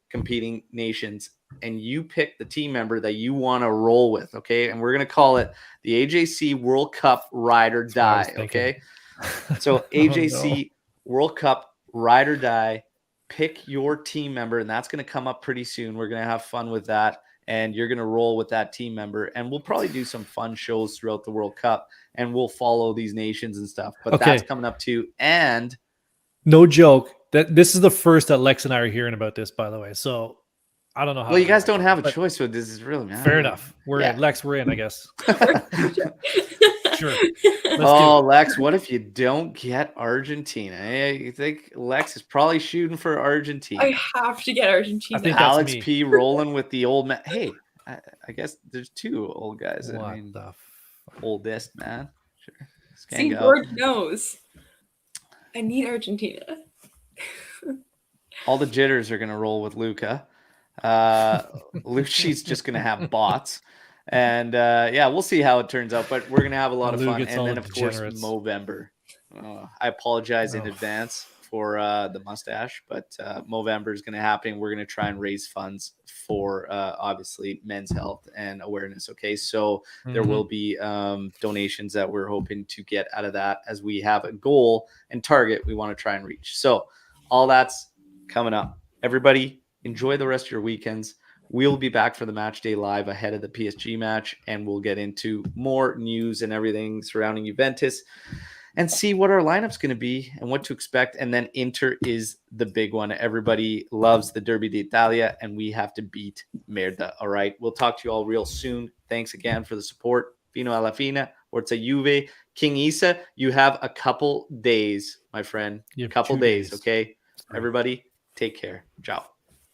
competing nations, and you pick the team member that you want to roll with. Okay, and we're going to call it the AJC World Cup Ride or Die. Okay, so AJC World Cup Ride or Die. Pick your team member, and that's going to come up pretty soon. We're going to have fun with that, and you're going to roll with that team member, and we'll probably do some fun shows throughout the World Cup, and we'll follow these nations and stuff. But that's coming up too. And no joke, that this is the first that Lex and I are hearing about this, by the way. So I don't know how. Well, you guys don't have a choice with this. Is really, man. Fair enough. We're in. Lex, we're in, I guess. Sure. Lex, what if you don't get Argentina? You think Lex is probably shooting for Argentina? I have to get Argentina. I think Alex P rolling with the old man. Hey, I guess there's two old guys. What I mean, the oldest man. Sure. See, George knows. I need Argentina. All the jitters are going to roll with Luca. Lucci's just going to have bots. And we'll see how it turns out. But we're going to have a lot of fun. And then, of course, Movember. I apologize in advance for the mustache, but Movember is going to happen. We're going to try and raise funds for obviously men's health and awareness. Okay, so there will be donations that we're hoping to get out of that, as we have a goal and target we want to try and reach. So all that's coming up. Everybody, enjoy the rest of your weekends. We'll be back for the match day live ahead of the PSG match, and we'll get into more news and everything surrounding Juventus and see what our lineup's going to be and what to expect. And then Inter is the big one. Everybody loves the Derby d'Italia, and we have to beat Merda. All right. We'll talk to you all real soon. Thanks again for the support. Fino alla fine. Forza Juve. King Isa, you have a couple days, my friend. A couple days. Okay. Everybody, take care. Ciao.